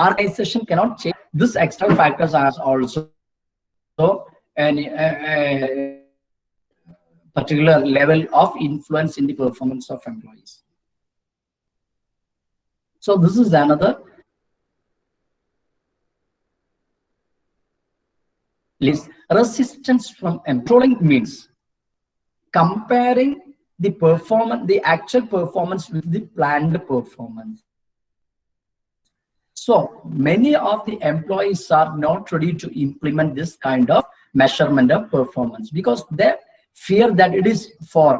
marketization cannot change. This external factors are also a particular level of influence in the performance of employees. So this is another list. Resistance from controlling means comparing the performance, the actual performance with the planned performance. So many of the employees are not ready to implement this kind of measurement of performance because they fear that it is for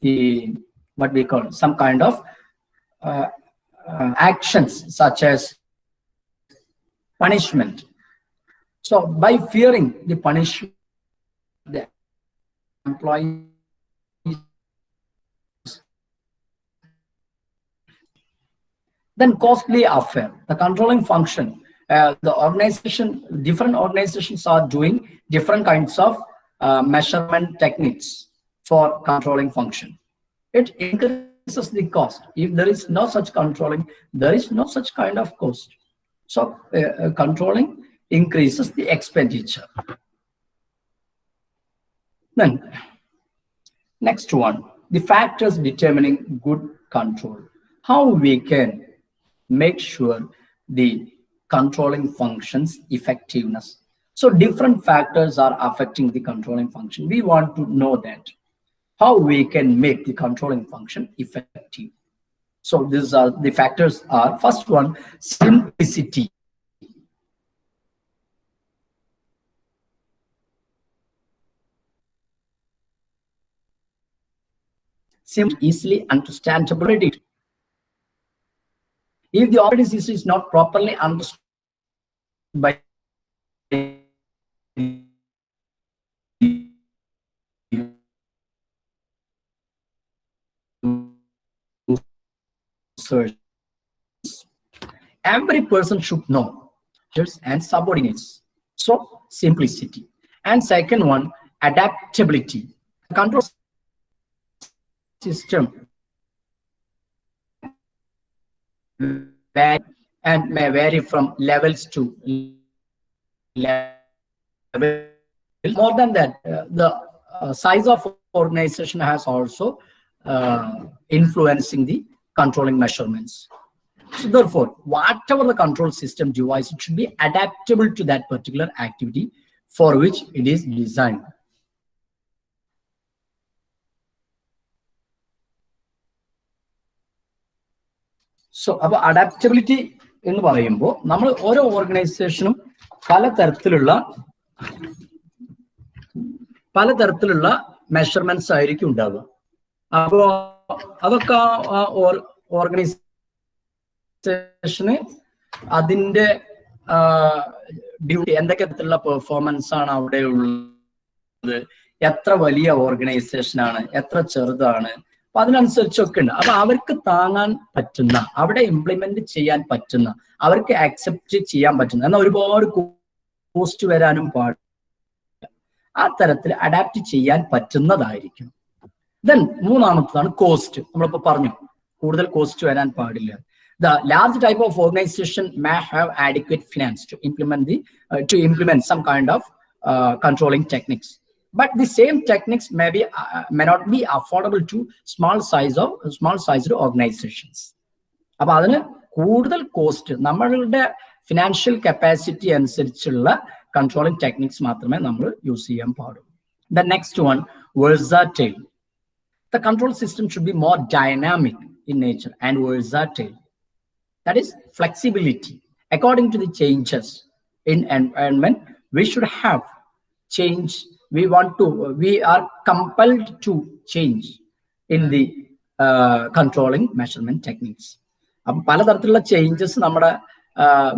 the what we call some kind of actions such as punishment. So by fearing the punishment, the employees then costly affair. The controlling function, the organization, different organizations are doing different kinds of measurement techniques for controlling function. It increases the cost. If there is no such controlling, there is no such kind of cost. So controlling increases the expenditure. Then next one, the factors determining good control. How we can make sure the controlling functions effectiveness. So different factors are affecting the controlling function. We want to know that how we can make the controlling function effective. So these are the factors are, first one, simplicity. Simple, easily understandable. If the operating system is not properly understood by every person should know and subordinates. So simplicity. And second one, adaptability. Control system vary and may vary from levels to level. More than that, the size of organization has also influencing the controlling measurements. So therefore, whatever the control system device, it should be adaptable to that particular activity for which it is designed. So, about adaptability എന്ന് പറയുമ്പോൾ നമ്മൾ ഓരോ ഓർഗനൈസേഷനും പലതരത്തിലുള്ള മെഷർമെന്റ്സ് ആയിരിക്കും ഉണ്ടാവുക. അപ്പോൾ അതൊക്കെ ഓർഗനൈസേഷന് അതിന്റെ ഡ്യൂട്ടി എന്തൊക്കെ തരത്തിലുള്ള പെർഫോമൻസ് ആണ് അവിടെ ഉള്ളത്, എത്ര വലിയ ഓർഗനൈസേഷൻ ആണ്, എത്ര ചെറുതാണ്, അപ്പൊ അതിനനുസരിച്ചൊക്കെ ഉണ്ട്. അപ്പൊ അവർക്ക് താങ്ങാൻ പറ്റുന്ന, അവിടെ ഇംപ്ലിമെന്റ് ചെയ്യാൻ പറ്റുന്ന, അവർക്ക് അക്സെപ്റ്റ് ചെയ്യാൻ പറ്റുന്ന, എന്നാൽ ഒരുപാട് കോസ്റ്റ് വരാനും പാടില്ല, ആ തരത്തിൽ അഡാപ്റ്റ് ചെയ്യാൻ പറ്റുന്നതായിരിക്കും. Then മൂന്നാമത്തതാണ് cost. നമ്മളിപ്പോ പറഞ്ഞു കൂടുതൽ കോസ്റ്റ് വരാൻ പാടില്ല. The large type of organization may have adequate finance to implement some kind of controlling techniques. But the same techniques may not be affordable to small sized organizations. അപ്പൊ അതിന് കൂടുതൽ കോസ്റ്റ്, നമ്മളുടെ ഫിനാൻഷ്യൽ കപ്പാസിറ്റി അനുസരിച്ചുള്ള കൺട്രോളിംഗ് ടെക്നിക്സ് മാത്രമേ നമ്മൾ യൂസ് ചെയ്യാൻ പാടുള്ളൂ. The next one, versatile. The control system should be more dynamic in nature and versatile. That is flexibility. According to the changes in environment, we should have change. We are compelled to change in the controlling measurement techniques. അപ്പം പലതരത്തിലുള്ള ചേഞ്ചസ് നമ്മുടെ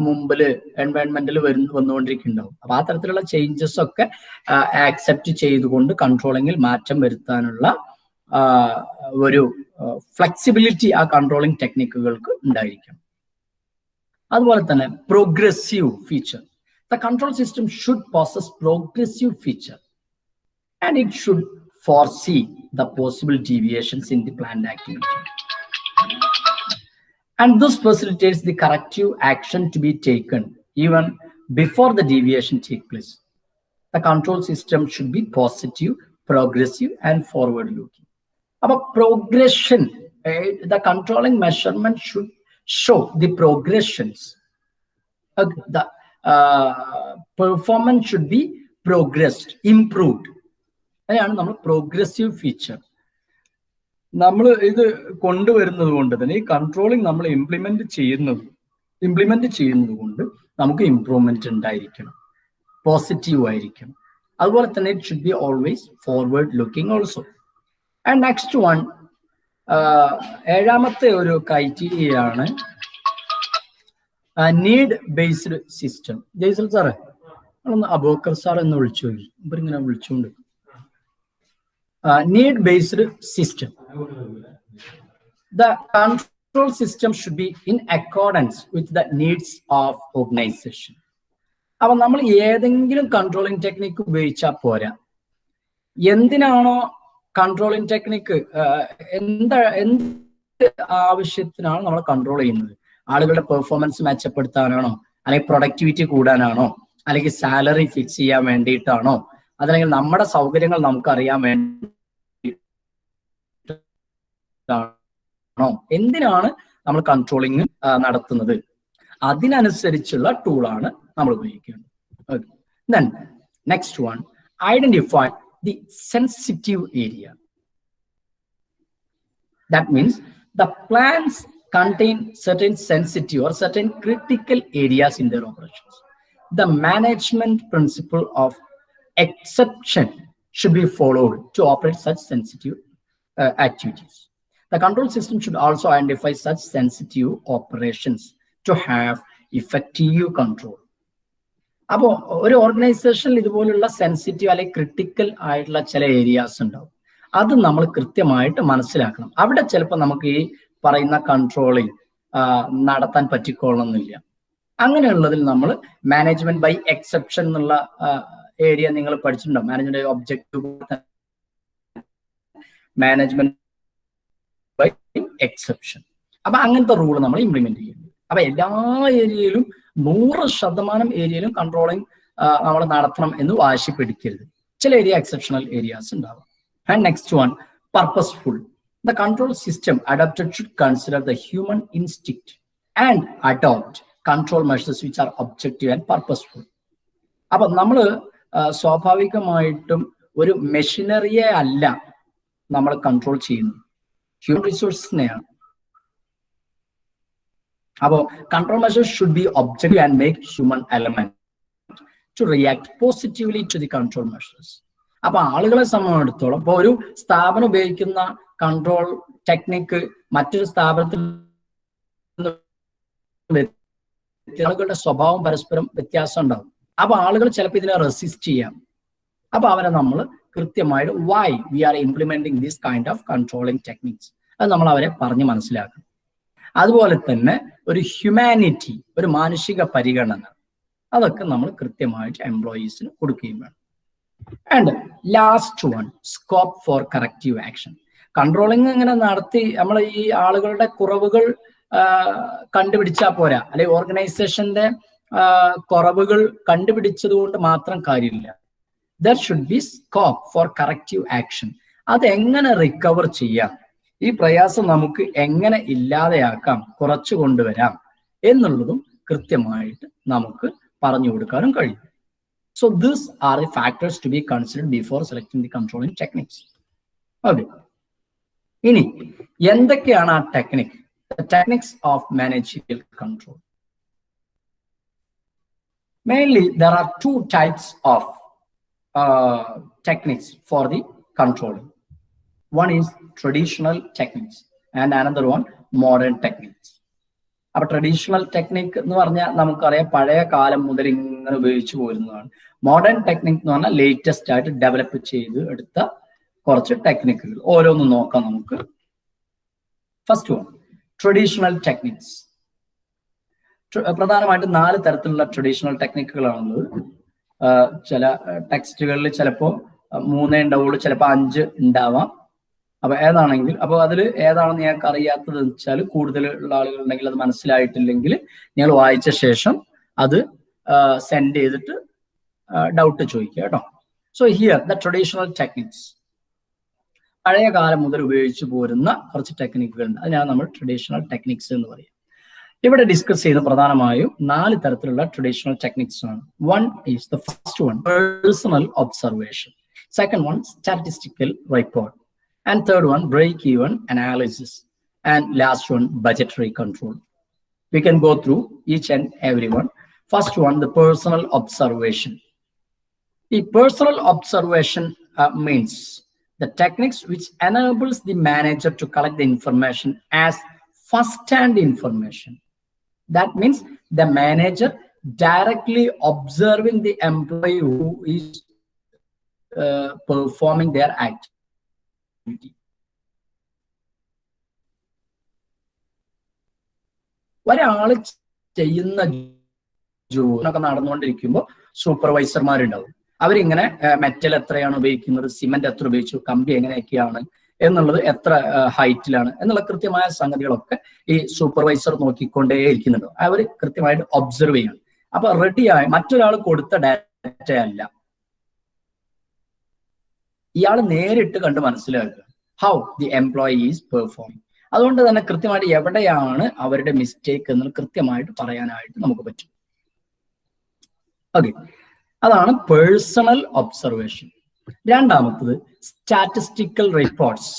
മുമ്പിൽ എൻവയൺമെന്റിൽ വന്നുകൊണ്ടിരിക്കുന്നുണ്ടാവും. അപ്പൊ ആ തരത്തിലുള്ള ചേഞ്ചസ് ഒക്കെ ആക്സെപ്റ്റ് ചെയ്തുകൊണ്ട് കൺട്രോളിങ്ങിൽ മാറ്റം വരുത്താനുള്ള ഒരു ഫ്ലെക്സിബിലിറ്റി ആ കൺട്രോളിംഗ് ടെക്നിക്കുകൾക്ക് ഉണ്ടായിരിക്കണം. അതുപോലെ തന്നെ progressive feature. The control system should possess progressive feature and it should foresee the possible deviations in the planned activity. And this facilitates the corrective action to be taken even before the deviation takes place. The control system should be positive, progressive, and forward-looking. About progression, the controlling measurement should show the progressions. The performance should be progressed, improved. അതാണ് നമ്മൾ പ്രോഗ്രസീവ് ഫീച്ചർ. നമ്മൾ ഇത് കൊണ്ടുവരുന്നത് കൊണ്ട് തന്നെ ഈ കൺട്രോളിങ് നമ്മൾ ഇംപ്ലിമെന്റ് ചെയ്യുന്നത് കൊണ്ട് നമുക്ക് ഇംപ്രൂവ്മെന്റ് ഉണ്ടായിരിക്കണം, പോസിറ്റീവ് ആയിരിക്കണം. അതുപോലെ തന്നെ it should be always forward looking also. And next one, ഏഴാമത്തെ ഒരു ക്രൈറ്റീരിയയാണ് നീഡ് ബേസ്ഡ് സിസ്റ്റം. ജയ്സൽ സാറേ, നമ്മളൊന്ന് അബൂബക്കർ സാർ എന്ന് വിളിച്ചു, ഇവരിങ്ങനെ വിളിച്ചുകൊണ്ട്. Need based system. The control system should be in accordance with the needs of organization. അപ്പൊ നമ്മൾ ഏതെങ്കിലും കൺട്രോളിംഗ് ടെക്നിക്ക് ഉപയോഗിച്ചാൽ പോരാ. എന്തിനാണോ കൺട്രോളിംഗ് ടെക്നിക്ക്, എന്ത് ആവശ്യത്തിനാണ് നമ്മൾ കൺട്രോൾ ചെയ്യുന്നത്? ആളുകളുടെ പെർഫോമൻസ് മെച്ചപ്പെടുത്താനാണോ, അല്ലെങ്കിൽ പ്രൊഡക്ടിവിറ്റി കൂടാനാണോ, അല്ലെങ്കിൽ സാലറി ഫിക്സ് ചെയ്യാൻ വേണ്ടിയിട്ടാണോ, അതല്ലെങ്കിൽ നമ്മുടെ സൗകര്യങ്ങൾ നമുക്കറിയാൻ വേണ്ടിയിട്ടാണോ, എന്തിനാണ് നമ്മൾ കൺട്രോളിങ് നടത്തുന്നത്? അതിനനുസരിച്ചുള്ള ടൂളാണ് നമ്മൾ ഉപയോഗിക്കേണ്ടത്. Then next one, identify the sensitive area. That means the plans contain certain sensitive or certain critical areas in their operations. The management principle of exception should be followed to operate such sensitive activities. The control system should also identify such sensitive operations to have effective control. അപ്പോൾ ഒരു ഓർഗനൈസേഷനിൽ ഇതുപോലുള്ള സെൻസിറ്റീവ് അല്ലെങ്കിൽ ക്രിട്ടിക്കൽ ആയിട്ടുള്ള ചില ഏരിയാസ് ഉണ്ടാവും. അത് നമ്മൾ കൃത്യമായിട്ട് മനസ്സിലാക്കണം. അവിടെ ചിലപ്പോൾ നമുക്ക് ഈ പറയുന്ന കൺട്രോളിങ് നടത്താൻ പറ്റിക്കൊള്ളണമെന്നില്ല. അങ്ങനെയുള്ളതിൽ നമ്മൾ മാനേജ്മെന്റ് ബൈ എക്സെപ്ഷൻ എന്നുള്ള ഏരിയ നിങ്ങൾ പഠിച്ചിട്ടുണ്ടാവും. Management objective, management exception. അപ്പൊ അങ്ങനത്തെ റൂൾ നമ്മൾ ഇംപ്ലിമെന്റ് ചെയ്യുന്നു. അപ്പൊ എല്ലാ ഏരിയയിലും 100% ഏരിയയിലും കൺട്രോളിങ് നമ്മൾ നടത്തണം എന്ന് വാശി പിടിക്കരുത്. ചില ഏരിയ എക്സെപ്ഷണൽ ഏരിയാസ് ഉണ്ടാവും. And next one, purposeful. The control system adopted should consider the human instinct and adopt control measures which are objective and purposeful. അപ്പൊ നമ്മൾ സ്വാഭാവികമായിട്ടും ഒരു മെഷീനറിയെ അല്ല നമ്മൾ കൺട്രോൾ ചെയ്യുന്നത്, ഹ്യൂമൻ റിസോഴ്സിനെയാണ്. അപ്പോൾ control measures should be objective and make human element to react positively to the control measures. അപ്പൊ ആളുകളെ സംബന്ധിച്ചിടത്തോളം ഇപ്പോൾ ഒരു സ്ഥാപനം ഉപയോഗിക്കുന്ന കൺട്രോൾ ടെക്നിക്ക് മറ്റൊരു സ്ഥാപനത്തിൽ ആളുകളുടെ സ്വഭാവം പരസ്പരം വ്യത്യാസം ഉണ്ടാവും. അപ്പൊ ആളുകൾ ചിലപ്പോൾ ഇതിനെ റെസിസ്റ്റ് ചെയ്യാം. അപ്പൊ അവരെ നമ്മൾ കൃത്യമായിട്ട് why we are implementing this kind of controlling techniques അത് നമ്മൾ അവരെ പറഞ്ഞ് മനസ്സിലാക്കണം. അതുപോലെ തന്നെ ഒരു ഹ്യൂമാനിറ്റി, ഒരു മാനുഷിക പരിഗണന, അതൊക്കെ നമ്മൾ കൃത്യമായിട്ട് എംപ്ലോയീസിന് കൊടുക്കുകയും വേണം. And last one, scope for corrective action. Controlling ഇങ്ങനെ നടത്തി നമ്മൾ ഈ ആളുകളുടെ കുറവുകൾ കണ്ടുപിടിച്ചാൽ പോരാ, അല്ലെങ്കിൽ ഓർഗനൈസേഷന്റെ കുറവുകൾ കണ്ടുപിടിച്ചത് കൊണ്ട് മാത്രം കാര്യമില്ല. There should be scope for corrective action. അതെങ്ങനെ റിക്കവർ ചെയ്യാം, ഈ പ്രയാസം നമുക്ക് എങ്ങനെ ഇല്ലാതെയാക്കാം, കുറച്ചു കൊണ്ടുവരാം എന്നുള്ളതും കൃത്യമായിട്ട് നമുക്ക് പറഞ്ഞു കൊടുക്കാനും കഴിയും. So these are the factors to be considered before selecting the controlling techniques. Okay. ഇനി എന്തൊക്കെയാണ് ആ technique? The techniques of managerial control. Mainly there are two types of techniques for the controlling. One is traditional techniques and another one modern techniques. അപ്പൊ ട്രഡീഷണൽ ടെക്നിക് എന്ന് പറഞ്ഞാൽ നമുക്കറിയാം പഴയ കാലം മുതൽ ഇങ്ങനെ ഉപയോഗിച്ചു പോരുന്നതാണ്. മോഡേൺ ടെക്നിക് എന്ന് പറഞ്ഞാൽ ലേറ്റസ്റ്റ് ആയിട്ട് ഡെവലപ്പ് ചെയ്ത് എടുത്ത കുറച്ച് ടെക്നിക്കുകൾ. ഓരോന്നും നോക്കാം നമുക്ക്. First one, traditional techniques. പ്രധാനമായിട്ട് 4 തരത്തിലുള്ള ട്രഡീഷണൽ ടെക്നിക്കുകളാണുള്ളത്. ചില ടെക്സ്റ്റുകളിൽ ചിലപ്പോൾ 3 ഉണ്ടാവുള്ളൂ, ചിലപ്പോൾ 5 ഉണ്ടാവാം. അപ്പൊ ഏതാണെങ്കിൽ അപ്പൊ അതിൽ ഏതാണെന്ന് ഞങ്ങൾക്ക് അറിയാത്തത് വെച്ചാൽ കൂടുതൽ ഉള്ള ആളുകൾ ഉണ്ടെങ്കിൽ അത് മനസ്സിലായിട്ടില്ലെങ്കിൽ ഞങ്ങൾ വായിച്ച ശേഷം അത് സെൻഡ് ചെയ്തിട്ട് ഡൗട്ട് ചോദിക്കുക കേട്ടോ. So here the traditional techniques, പഴയ കാലം മുതൽ ഉപയോഗിച്ചു പോരുന്ന കുറച്ച് ടെക്നിക്കുകളുണ്ട്. അതിനാണ് നമ്മൾ ട്രഡീഷണൽ ടെക്നിക്സ് എന്ന് പറയും. ഇവിടെ ഡിസ്കസ് ചെയ്ത് പ്രധാനമായും 4 തരത്തിലുള്ള ട്രഡീഷണൽ ടെക്നിക്സ് ആണ്. One is the first one, personal observation. Second one, statistical report. And third one, break-even analysis. And last one, budgetary control. We can go through each and every one. First one, the personal observation. The personal observation means the techniques which enables the manager to collect the information as first-hand information. That means the manager directly observing the employee who is performing their act. ഒരാള് ചെയ്യുന്ന ജോലിയൊക്കെ നടന്നുകൊണ്ടിരിക്കുമ്പോൾ സൂപ്പർവൈസർമാരുണ്ടാവും. അവരിങ്ങനെ മെറ്റൽ എത്രയാണ് ഉപയോഗിക്കുന്നത്, സിമെന്റ് എത്ര ഉപയോഗിച്ചു, കമ്പി എങ്ങനെയൊക്കെയാണ് എന്നുള്ളത്, എത്ര ഹൈറ്റിലാണ് എന്നുള്ള കൃത്യമായ സംഗതികളൊക്കെ ഈ സൂപ്പർവൈസർ നോക്കിക്കൊണ്ടേ ഇരിക്കുന്നുണ്ട്. അവർ കൃത്യമായിട്ട് ഒബ്സർവ് ചെയ്യണം. അപ്പൊ റെഡിയായി മറ്റൊരാൾ കൊടുത്ത ഡാറ്റ അല്ല, ഇയാൾ നേരിട്ട് കണ്ട് മനസ്സിലാക്കുക how the employee is performing. അതുകൊണ്ട് തന്നെ കൃത്യമായിട്ട് എവിടെയാണ് അവരുടെ മിസ്റ്റേക്ക് എന്ന് കൃത്യമായിട്ട് പറയാനായിട്ട് നമുക്ക് പറ്റും. ഓക്കെ, അതാണ് പേഴ്സണൽ ഒബ്സർവേഷൻ. രണ്ടാമത്തത് സ്റ്റാറ്റിസ്റ്റിക്കൽ റിപ്പോർട്ട്സ്.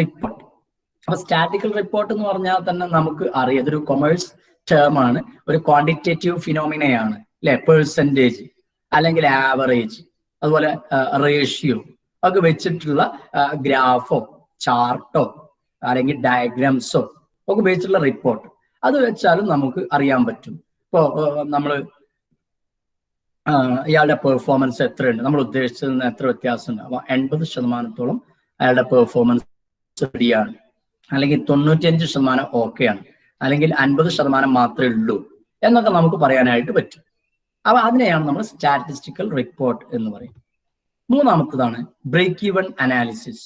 റിപ്പോർട്ട്, അപ്പൊ സ്റ്റാറ്റിക്കൽ റിപ്പോർട്ട് എന്ന് പറഞ്ഞാൽ തന്നെ നമുക്ക് അറിയാം ഇതൊരു കൊമേഴ്സ് ടേം ആണ്, ഒരു ക്വാണ്ടിറ്റേറ്റീവ് ഫിനോമിനയാണ് അല്ലെ. പെർസെൻറ്റേജ് അല്ലെങ്കിൽ ആവറേജ്, അതുപോലെ റേഷ്യോ ഒക്കെ വെച്ചിട്ടുള്ള ഗ്രാഫോ ചാർട്ടോ അല്ലെങ്കിൽ ഡയഗ്രാംസോ ഒക്കെ ഉപയോഗിച്ചിട്ടുള്ള റിപ്പോർട്ട്, അത് വെച്ചാലും നമുക്ക് അറിയാൻ പറ്റും. ഇപ്പോൾ നമ്മൾ ഇയാളുടെ പെർഫോമൻസ് എത്രയുണ്ട്, നമ്മൾ ഉദ്ദേശിച്ചതിൽ നിന്ന് എത്ര വ്യത്യാസമുണ്ട്. അപ്പോൾ 80% അയാളുടെ പെർഫോമൻസ് ശരിയാണ്, അല്ലെങ്കിൽ 95% ഓക്കെയാണ്, അല്ലെങ്കിൽ 50% മാത്രമേ ഉള്ളൂ എന്നൊക്കെ നമുക്ക് പറയാനായിട്ട് പറ്റും. അപ്പൊ അതിനെയാണ് നമ്മൾ സ്റ്റാറ്റിസ്റ്റിക്കൽ റിപ്പോർട്ട് എന്ന് പറയും. മൂന്നാമത്തതാണ് ബ്രേക്ക് ഈവൻ അനാലിസിസ്.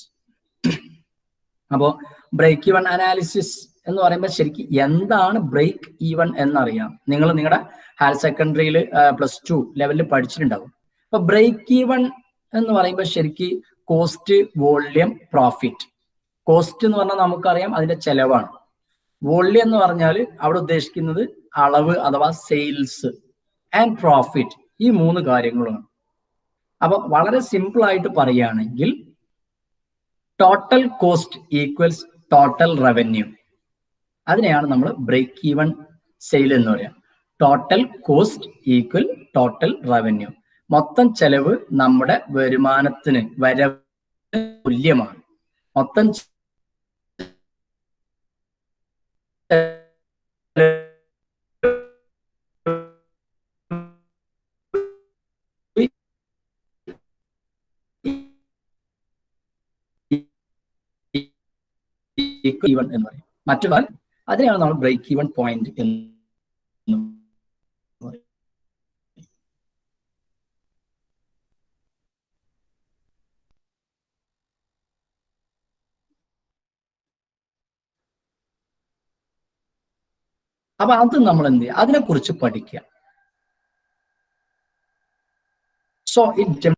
അപ്പോൾ ബ്രേക്ക് ഈവൺ അനാലിസിസ് എന്ന് പറയുമ്പോൾ ശരിക്കും എന്താണ് ബ്രേക്ക് ഈവൺ എന്നറിയാം. നിങ്ങൾ നിങ്ങളുടെ ഹയർ സെക്കൻഡറിയിൽ +2 ലെവലിൽ പഠിച്ചിട്ടുണ്ടാവും. അപ്പൊ ബ്രേക്ക് ഈവൺ എന്ന് പറയുമ്പോൾ ശരിക്കും കോസ്റ്റ്, വോള്യം, പ്രോഫിറ്റ്. കോസ്റ്റ് എന്ന് പറഞ്ഞാൽ നമുക്കറിയാം അതിന്റെ ചെലവാണ്. വോള്യം എന്ന് പറഞ്ഞാൽ അവിടെ ഉദ്ദേശിക്കുന്നത് അളവ് അഥവാ സെയിൽസ്, ആൻഡ് പ്രോഫിറ്റ്, ഈ 3 കാര്യങ്ങളാണ്. അപ്പൊ വളരെ സിമ്പിൾ ആയിട്ട് പറയുകയാണെങ്കിൽ total cost equals total revenue. അതിനെയാണ് നമ്മൾ ബ്രേക്ക് ഈവൺ സെയിൽ എന്ന് പറയാം. Total cost equal total revenue. മൊത്തം ചെലവ് നമ്മുടെ വരുമാനത്തിന്, വരവിന് തുല്യമാണ്. മൊത്തം ഈവൺ എന്ന് പറയും. മറ്റു അതിനെയാണ് നമ്മൾ ബ്രേക്ക് ഈവൺ പോയിന്റ് എന്ന്. അപ്പൊ അത് നമ്മൾ എന്ത് ചെയ്യുക, അതിനെക്കുറിച്ച് പഠിക്കുക. So it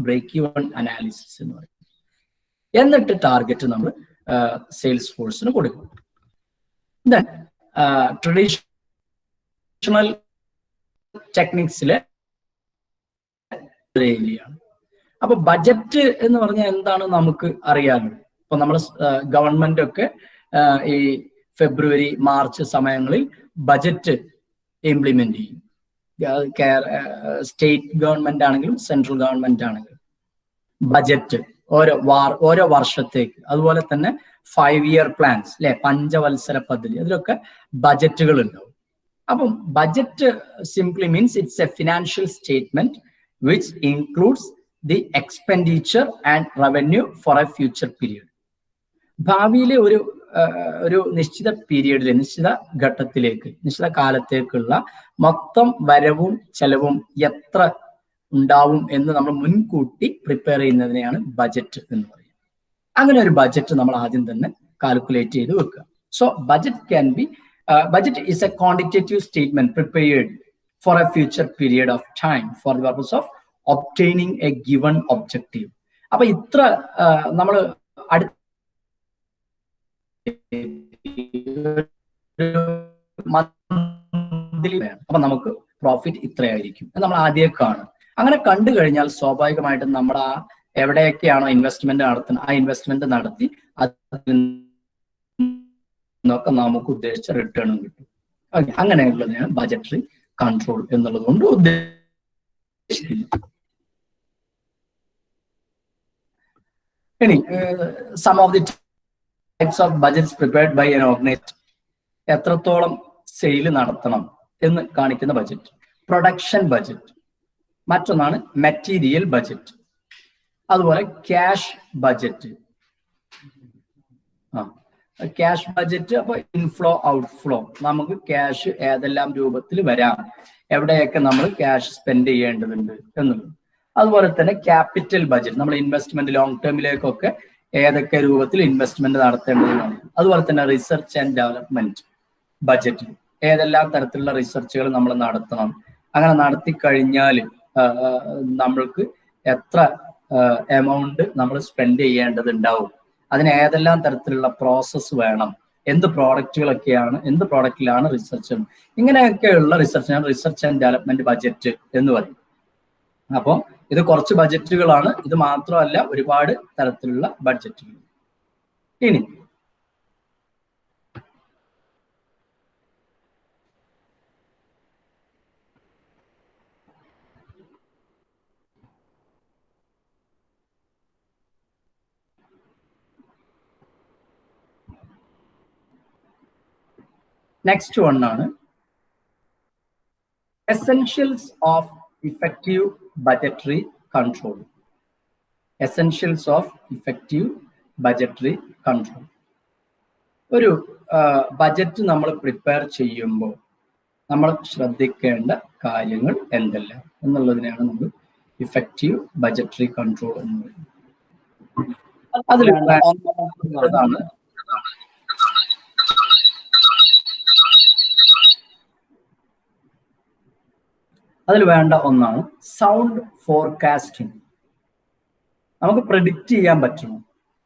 break even analysis എന്ന് പറയും. എന്നിട്ട് ടാർഗറ്റ് നമ്മൾ സെയിൽസ് ഫോഴ്സിന് കൊടുക്കും. ദെൻ ട്രഡീഷണൽ ടെക്നിക്സിലെ ഏരിയയാണ്. അപ്പൊ ബജറ്റ് എന്ന് പറഞ്ഞാൽ എന്താണ് നമുക്ക് അറിയാമല്ലോ. ഇപ്പൊ നമ്മൾ ഗവൺമെന്റ് ഒക്കെ ഈ ഫെബ്രുവരി, മാർച്ച് സമയങ്ങളിൽ ബജറ്റ് ഇംപ്ലിമെന്റ് ചെയ്യും. സ്റ്റേറ്റ് ഗവൺമെന്റ് ആണെങ്കിലും സെൻട്രൽ ഗവൺമെന്റ് ആണെങ്കിലും ബജറ്റ് ഓരോ വർഷത്തേക്ക്, അതുപോലെ തന്നെ 5-year പ്ലാൻസ് അല്ലെ, പഞ്ചവത്സര പദ്ധതി, അതിലൊക്കെ ബജറ്റുകൾ ഉണ്ടാവും. അപ്പം budget simply means it's A financial statement which includes the expenditure and revenue for A future period. ഭാവിയിലെ ഒരു നിശ്ചിത പീരിയഡിൽ, നിശ്ചിത ഘട്ടത്തിലേക്ക്, നിശ്ചിത കാലത്തേക്കുള്ള മൊത്തം വരവും ചെലവും എത്ര ഉണ്ടാവും എന്ന് നമ്മൾ മുൻകൂട്ടി പ്രിപ്പയർ ചെയ്യുന്നതിനെയാണ് ബജറ്റ് എന്ന് പറയുന്നത്. അങ്ങനെ ഒരു ബജറ്റ് നമ്മൾ ആദ്യം തന്നെ കാൽക്കുലേറ്റ് ചെയ്ത് വെക്കുക. So budget is A quantitative statement prepared for A future period of time for the purpose of obtaining A given objective. അപ്പൊ ഇത്ര നമ്മൾ അപ്പൊ നമുക്ക് പ്രോഫിറ്റ് ഇത്രയായിരിക്കും നമ്മൾ ആദ്യമേ കാണും. അങ്ങനെ കണ്ടു കഴിഞ്ഞാൽ സ്വാഭാവികമായിട്ടും നമ്മൾ എവിടെയൊക്കെയാണോ ഇൻവെസ്റ്റ്മെന്റ് നടത്തുന്നത്, ആ ഇൻവെസ്റ്റ്മെന്റ് നടത്തി അതിൽ നിന്നൊക്കെ നമുക്ക് ഉദ്ദേശിച്ച റിട്ടേണും കിട്ടും. അങ്ങനെയുള്ളതിനാണ് ബജറ്ററി കൺട്രോൾ എന്നുള്ളത് കൊണ്ട് ഉദ്ദേശിക്കുന്നത്. ഇനി some of the types of budgets prepared by an organisation. എത്രത്തോളം സെയിൽ നടത്തണം എന്ന് കാണിക്കുന്ന ബജറ്റ്. Production budget. മറ്റൊന്നാണ് മെറ്റീരിയൽ ബജറ്റ്. അതുപോലെ ക്യാഷ് ബജറ്റ്. ക്യാഷ് ബജറ്റ് അപ്പൊ ഇൻഫ്ലോ ഔട്ട്ഫ്ലോ, നമുക്ക് ക്യാഷ് ഏതെല്ലാം രൂപത്തിൽ വരാം, എവിടെയൊക്കെ നമ്മൾ ക്യാഷ് സ്പെൻഡ് ചെയ്യേണ്ടതുണ്ട് എന്നുള്ളത്. അതുപോലെ തന്നെ ക്യാപിറ്റൽ ബജറ്റ്, നമ്മൾ ഇൻവെസ്റ്റ്മെന്റ് ലോങ് ടേമിലേക്കൊക്കെ ഏതൊക്കെ രൂപത്തിൽ ഇൻവെസ്റ്റ്മെന്റ് നടത്തേണ്ടതെന്നാണ്. അതുപോലെ തന്നെ റിസർച്ച് ആൻഡ് ഡെവലപ്മെന്റ് ബജറ്റ്, ഏതെല്ലാം തരത്തിലുള്ള റിസർച്ചുകൾ നമ്മൾ നടത്തണം, അങ്ങനെ നടത്തി കഴിഞ്ഞാൽ നമ്മൾക്ക് എത്ര എമൗണ്ട് നമ്മൾ സ്പെൻഡ് ചെയ്യേണ്ടതുണ്ടാവും, അതിന് ഏതെല്ലാം തരത്തിലുള്ള പ്രോസസ്സ് വേണം, എന്ത് പ്രോഡക്റ്റുകളൊക്കെയാണ്, എന്ത് പ്രോഡക്റ്റിലാണ് റിസർച്ച്, ഇങ്ങനെയൊക്കെയുള്ള റിസർച്ചാണ് റിസർച്ച് ആൻഡ് ഡെവലപ്മെന്റ് ബജറ്റ് എന്ന് പറയും. അപ്പോൾ ഇത് കുറച്ച് ബജറ്റുകളാണ്, ഇത് മാത്രമല്ല ഒരുപാട് തരത്തിലുള്ള ബഡ്ജറ്റുകൾ. ഇനി നെക്സ്റ്റ് വൺ ആണ് essentials of effective budgetary control. Essentials of effective budgetary control. ഒരു ബജറ്റ് നമ്മൾ പ്രിപ്പയർ ചെയ്യുമ്പോൾ നമ്മൾ ശ്രദ്ധിക്കേണ്ട കാര്യങ്ങൾ എന്തെല്ലാം എന്നുള്ളതിനെയാണ് നമ്മൾ effective budgetary control. അതിൽ വേണ്ട ഒന്നാണ് സൗണ്ട് ഫോർകാസ്റ്റിംഗ്. നമുക്ക് പ്രെഡിക്റ്റ് ചെയ്യാൻ പറ്റണം,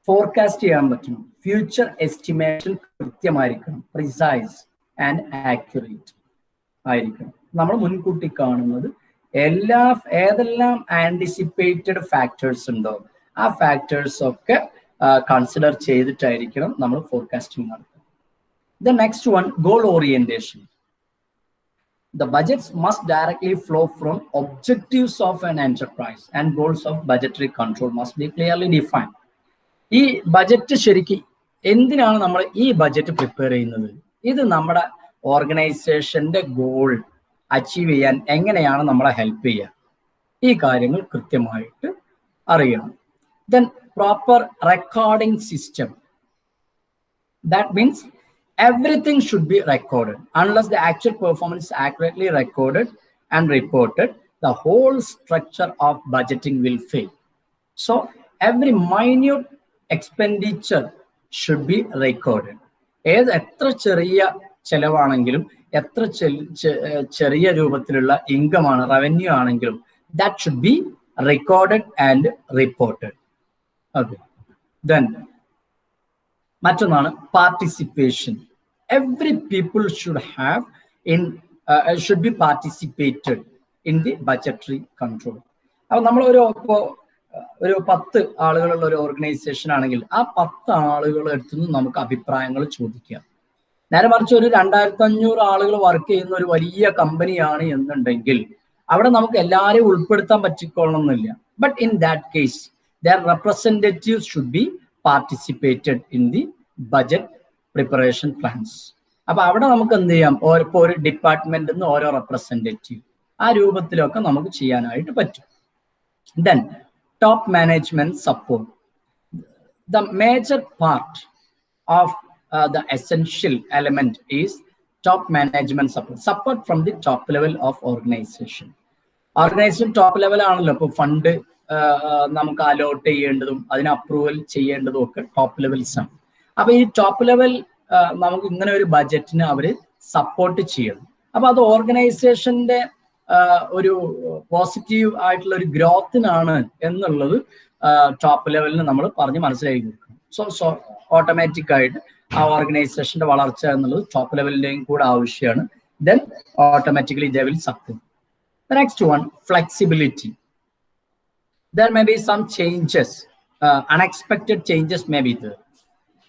ഫോർകാസ്റ്റ് ചെയ്യാൻ പറ്റണം, ഫ്യൂച്ചർ എസ്റ്റിമേഷൻ കൃത്യമായിരിക്കണം, പ്രിസൈസ് ആൻഡ് ആക്യുറേറ്റ് ആയിരിക്കണം. നമ്മൾ മുൻകൂട്ടി കാണുന്നത് ഏതെല്ലാം ആന്റിസിപ്പേറ്റഡ് ഫാക്ടേഴ്സ് ഉണ്ടോ ആ ഫാക്ടേഴ്സ് ഒക്കെ കൺസിഡർ ചെയ്തിട്ടായിരിക്കണം നമ്മൾ ഫോർകാസ്റ്റിംഗ് നടത്തുന്നത്. The next one, goal orientation. The budgets must directly flow from objectives of an enterprise and goals of budgetary control must be clearly defined. ഈ ബജറ്റ് ശരിക്കും എന്തിനാണ് നമ്മൾ ഈ ബജറ്റ് പ്രിപ്പയർ ചെയ്യുന്നത്? ഇത് നമ്മുടെ ഓർഗനൈസേഷന്റെ ഗോൾ അച്ചീവ് ചെയ്യാൻ എങ്ങനെയാണ് നമ്മളെ ഹെൽപ്പ് ചെയ്യുക? ഈ കാര്യങ്ങൾ കൃത്യമായിട്ട് അറിയണം. Then proper recording system. That means everything should be recorded. Unless the actual performance is accurately recorded and reported, the whole structure of budgeting will fail. So every minute expenditure should be recorded. എത്ര ചെറിയ ചെലവാണെങ്കിലും എത്ര ചെറിയ രൂപത്തിലുള്ള ഇൻകം ആണ്, റവന്യൂ ആണെങ്കിലും that should be recorded and reported. Okay. Then മറ്റൊന്നാണ് participation. Every people should have should be participated in the budgetary control. അപ്പോൾ നമ്മൾ ഒരു 10 ആളുകളുള്ള ഒരു ഓർഗനൈസേഷൻ ആണെങ്കിൽ ആ 10 ആളുകളുടെ അടുത്ത് നിന്ന് നമുക്ക് അഭിപ്രായങ്ങൾ ചോദിക്കാം. നേരെ മറിച്ച് ഒരു 2500 ആളുകൾ വർക്ക് ചെയ്യുന്ന ഒരു വലിയ കമ്പനിയാണ് എന്നുണ്ടെങ്കിൽ അവിടെ നമുക്ക് എല്ലാവരെയും ഉൾപ്പെടുത്താൻ പറ്റിക്കൊള്ളണമെന്നില്ല. But in that case their representatives should be participated in the budget preparation plans. അപ്പൊ അവിടെ നമുക്ക് എന്ത് ചെയ്യാം, ഇപ്പോൾ ഒരു ഡിപ്പാർട്ട്മെന്റിൽ നിന്ന് ഓരോ റെപ്രസെന്റേറ്റീവ് ആ രൂപത്തിലൊക്കെ നമുക്ക് ചെയ്യാനായിട്ട് പറ്റും. Then top management support. The major part of the essential element is top management support. Support from the top level of organisation. Organisation top level ആണല്ലോ. ഇപ്പോൾ ഫണ്ട് നമുക്ക് അലോട്ട് ചെയ്യേണ്ടതും അതിന് അപ്രൂവൽ ചെയ്യേണ്ടതും ഒക്കെ ടോപ്പ് ലെവൽസ് ആണ്. അപ്പൊ ഈ ടോപ്പ് ലെവൽ നമുക്ക് ഇങ്ങനെ ഒരു ബജറ്റിന് അവര് സപ്പോർട്ട് ചെയ്യണം. അപ്പൊ അത് ഓർഗനൈസേഷന്റെ ഒരു പോസിറ്റീവ് ആയിട്ടുള്ള ഒരു ഗ്രോത്തിനാണ് എന്നുള്ളത് ടോപ്പ് ലെവലിന് നമ്മൾ പറഞ്ഞ് മനസ്സിലാക്കി കൊടുക്കണം. സോ ഓട്ടോമാറ്റിക് ആയിട്ട് ആ ഓർഗനൈസേഷന്റെ വളർച്ച എന്നുള്ളത് ടോപ്പ് ലെവലിന്റെയും കൂടെ ആവശ്യമാണ്. Then automatically they will support. The next one, flexibility. There may be some changes, unexpected changes may be there.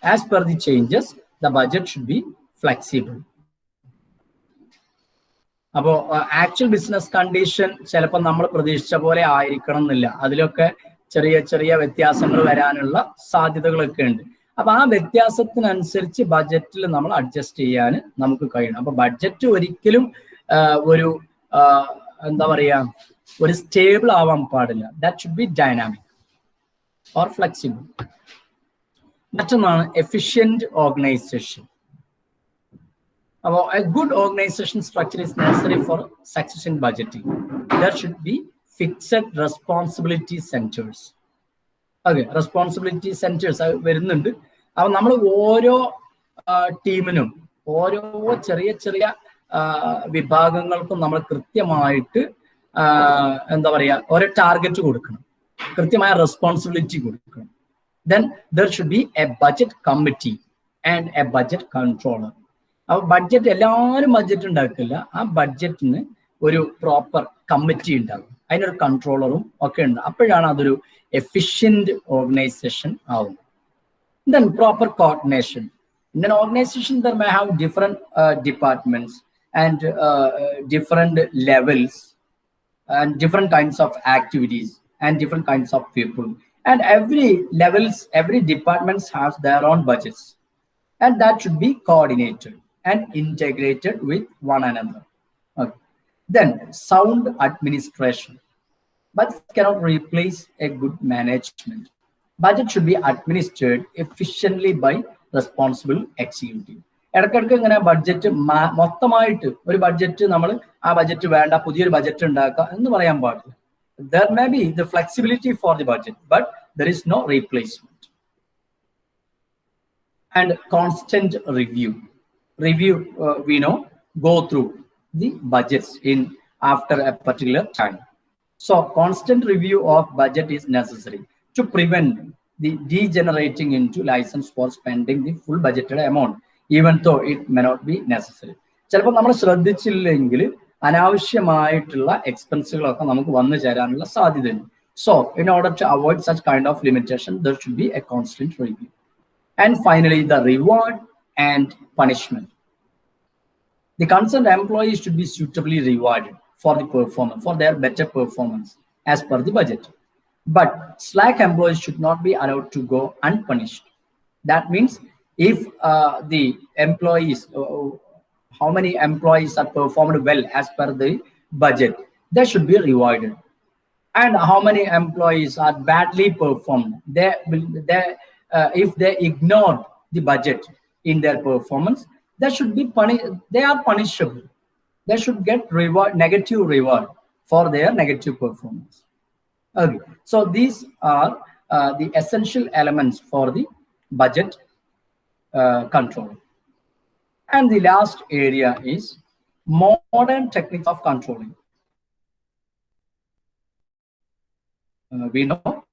As per the changes, the budget should be flexible. അപ്പോൾ ആക്ച്വൽ ബിസിനസ് കണ്ടീഷൻ ചിലപ്പോൾ നമ്മൾ പ്രതീക്ഷിച്ച പോലെ ആയിരിക്കണം എന്നില്ല. അതിലൊക്കെ ചെറിയ ചെറിയ വ്യത്യാസങ്ങൾ വരാനുള്ള സാധ്യതകളൊക്കെ ഉണ്ട്. അപ്പൊ ആ വ്യത്യാസത്തിനനുസരിച്ച് ബഡ്ജറ്റിൽ നമ്മൾ അഡ്ജസ്റ്റ് ചെയ്യാൻ നമുക്ക് കഴിയണം. അപ്പൊ ബഡ്ജറ്റ് ഒരിക്കലും ഒരു എന്താ പറയാ ഒരു സ്റ്റേബിൾ ആവാൻ പാടില്ല. That should be dynamic or flexible. മറ്റൊന്നാണ് എഫിഷ്യന്റ് ഓർഗനൈസേഷൻ. അപ്പോൾ A good organisation structure is necessary for success in budgeting. There should be fixed responsibility centres. Okay, responsibility centres വരുന്നുണ്ട്. അപ്പൊ നമ്മൾ ഓരോ ടീമിനും ഓരോ ചെറിയ ചെറിയ വിഭാഗങ്ങൾക്കും നമ്മൾ കൃത്യമായിട്ട് എന്താ പറയാ ഓരോ ടാർഗറ്റ് കൊടുക്കണം, കൃത്യമായ റെസ്പോൺസിബിലിറ്റി കൊടുക്കണം. Then there should be a budget committee and a budget controller. അപ്പോൾ ബഡ്ജറ്റ് എല്ലാവരും ബഡ്ജറ്റ് ഉണ്ടാക്കില്ല. ആ ബഡ്ജറ്റിന് ഒരു പ്രോപ്പർ കമ്മിറ്റി ഉണ്ടാകും, അതിനൊരു കൺട്രോളറും ഒക്കെ ഉണ്ട്. അപ്പോഴാണ് അതൊരു എഫിഷ്യന്റ് ഓർഗനൈസേഷൻ ആവുന്നത്. Then proper coordination. In an organization there may have different departments and different levels and different kinds of activities and different kinds of people. And every levels, every departments has their own budgets, and that should be coordinated and integrated with one another. Okay. Then sound administration. Budget cannot replace a good management. Budget should be administered efficiently by responsible executive. ഇടയ്ക്കിടയ്ക്ക് ഇങ്ങനെ ബഡ്ജറ്റ് മൊത്തമായിട്ട് ഒരു ബഡ്ജറ്റ് നമ്മൾ ആ ബഡ്ജറ്റ് വേണ്ട പുതിയൊരു ബഡ്ജറ്റ് ഉണ്ടാക്കുക എന്ന് പറയാൻ പാടില്ല. there may be the flexibility for the budget, but there is no replacement. And constant review. We know, go through the budgets in after a particular time. So constant review of budget is necessary to prevent the degenerating into license for spending the full budgeted amount, even though it may not be necessary. ചിലപ്പോൾ നമ്മൾ ശ്രദ്ധിച്ചില്ലെങ്കിൽ അനാവശ്യമായിട്ടുള്ള എക്സ്പെൻസുകളൊക്കെ നമുക്ക് വന്നു ചേരാനുള്ള സാധ്യതയുണ്ട്. So in order to avoid such kind of limitation, there should be a constant review. And finally, the reward and punishment. The concerned employees should be suitably rewarded for the performance, for their better performance as per the budget. But slack employees should not be allowed to go unpunished. That means if the employees, how many employees are performed well as per the budget, they should be rewarded. And how many employees are badly performed, if they ignored the budget in their performance, they should be punished. They are punishable. They should get negative reward for their negative performance. Okay, so these are the essential elements for the budget control. And the last area is modern techniques of controlling. We know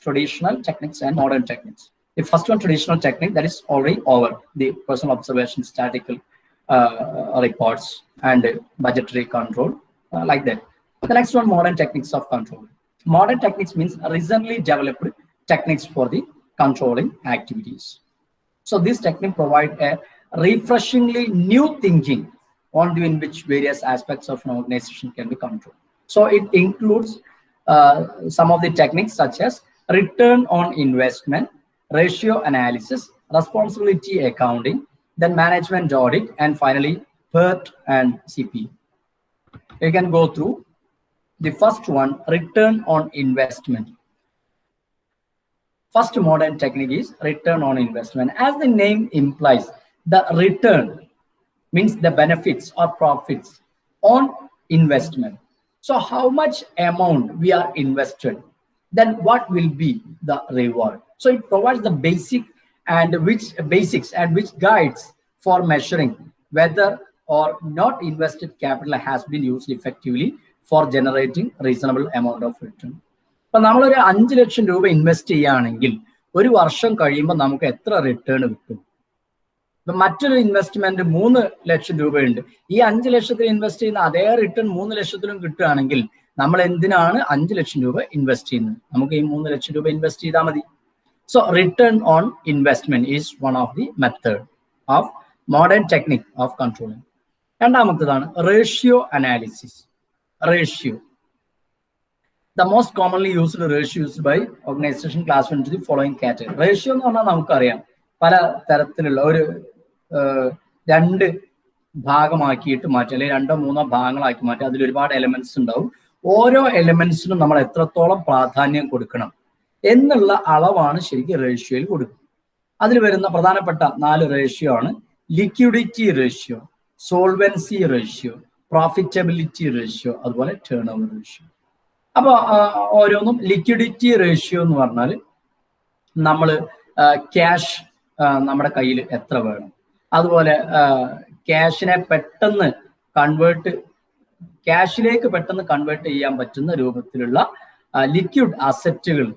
traditional techniques and modern techniques. The first one, traditional technique, that is already over, the personal observation, statistical reports, and budgetary control, like that. The next one, modern techniques of control. Modern techniques means recently developed techniques for the controlling activities. So this technique provide a refreshingly new thinking on in which various aspects of an organization can be controlled. So it includes some of the techniques such as return on investment, ratio analysis, responsibility accounting, then management audit, and finally PERT and CP. You can go through the first one, return on investment. First modern technique is return on investment. As the name implies, the return means the benefits or profits on investment. So how much amount we are invested, then what will be the reward? So it provides the basics and which guides for measuring whether or not invested capital has been used effectively for generating reasonable amount of return. ഇപ്പൊ നമ്മളൊരു 5 ലക്ഷം രൂപ ഇൻവെസ്റ്റ് ചെയ്യുകയാണെങ്കിൽ ഒരു വർഷം കഴിയുമ്പോൾ നമുക്ക് എത്ര റിട്ടേൺ കിട്ടും? ഇപ്പൊ മറ്റൊരു ഇൻവെസ്റ്റ്മെന്റ് 3 ലക്ഷം രൂപയുണ്ട്. ഈ 5 ലക്ഷത്തിൽ ഇൻവെസ്റ്റ് ചെയ്യുന്ന അതേ റിട്ടേൺ 3 ലക്ഷത്തിലും കിട്ടുകയാണെങ്കിൽ നമ്മൾ എന്തിനാണ് 5 ലക്ഷം രൂപ ഇൻവെസ്റ്റ് ചെയ്യുന്നത്? നമുക്ക് ഈ 3 ലക്ഷം രൂപ ഇൻവെസ്റ്റ് ചെയ്താൽ മതി. So return on investment is one of the method of modern technique of controlling. രണ്ടാമത്തേതാണ് ratio analysis. Ratio. The most commonly used ratio used by organization classified into the following category. Ratio എന്ന് പറഞ്ഞാൽ നമുക്കറിയാം പല തരത്തിലുള്ള ഒരു 2 ഭാഗമാക്കിയിട്ട് മാറ്റി, അല്ലെങ്കിൽ 2-3 ഭാഗങ്ങളാക്കി മാറ്റി. അതിൽ ഒരുപാട് എലമെന്റ്സ് ഉണ്ടാവും. ഓരോ എലമെന്റ്സിനും നമ്മൾ എത്രത്തോളം പ്രാധാന്യം കൊടുക്കണം എന്നുള്ള അളവാണ് ശരിക്കും റേഷ്യോയിൽ കൊടുക്കുക. അതിൽ വരുന്ന പ്രധാനപ്പെട്ട 4 റേഷ്യോ ആണ് liquidity ratio, solvency ratio, profitability ratio, അതുപോലെ ടേൺ ഓവർ റേഷ്യോ. അപ്പോൾ ഓരോന്നും ലിക്വിഡിറ്റി റേഷ്യോ എന്ന് പറഞ്ഞാൽ നമ്മൾ ക്യാഷ് നമ്മുടെ കയ്യിൽ എത്ര വേണം, അതുപോലെ ക്യാഷിനെ പെട്ടെന്ന് ക്യാഷിലേക്ക് പെട്ടെന്ന് കൺവേർട്ട് ചെയ്യാൻ പറ്റുന്ന രൂപത്തിലുള്ള ലിക്വിഡ് അസറ്റുകൾ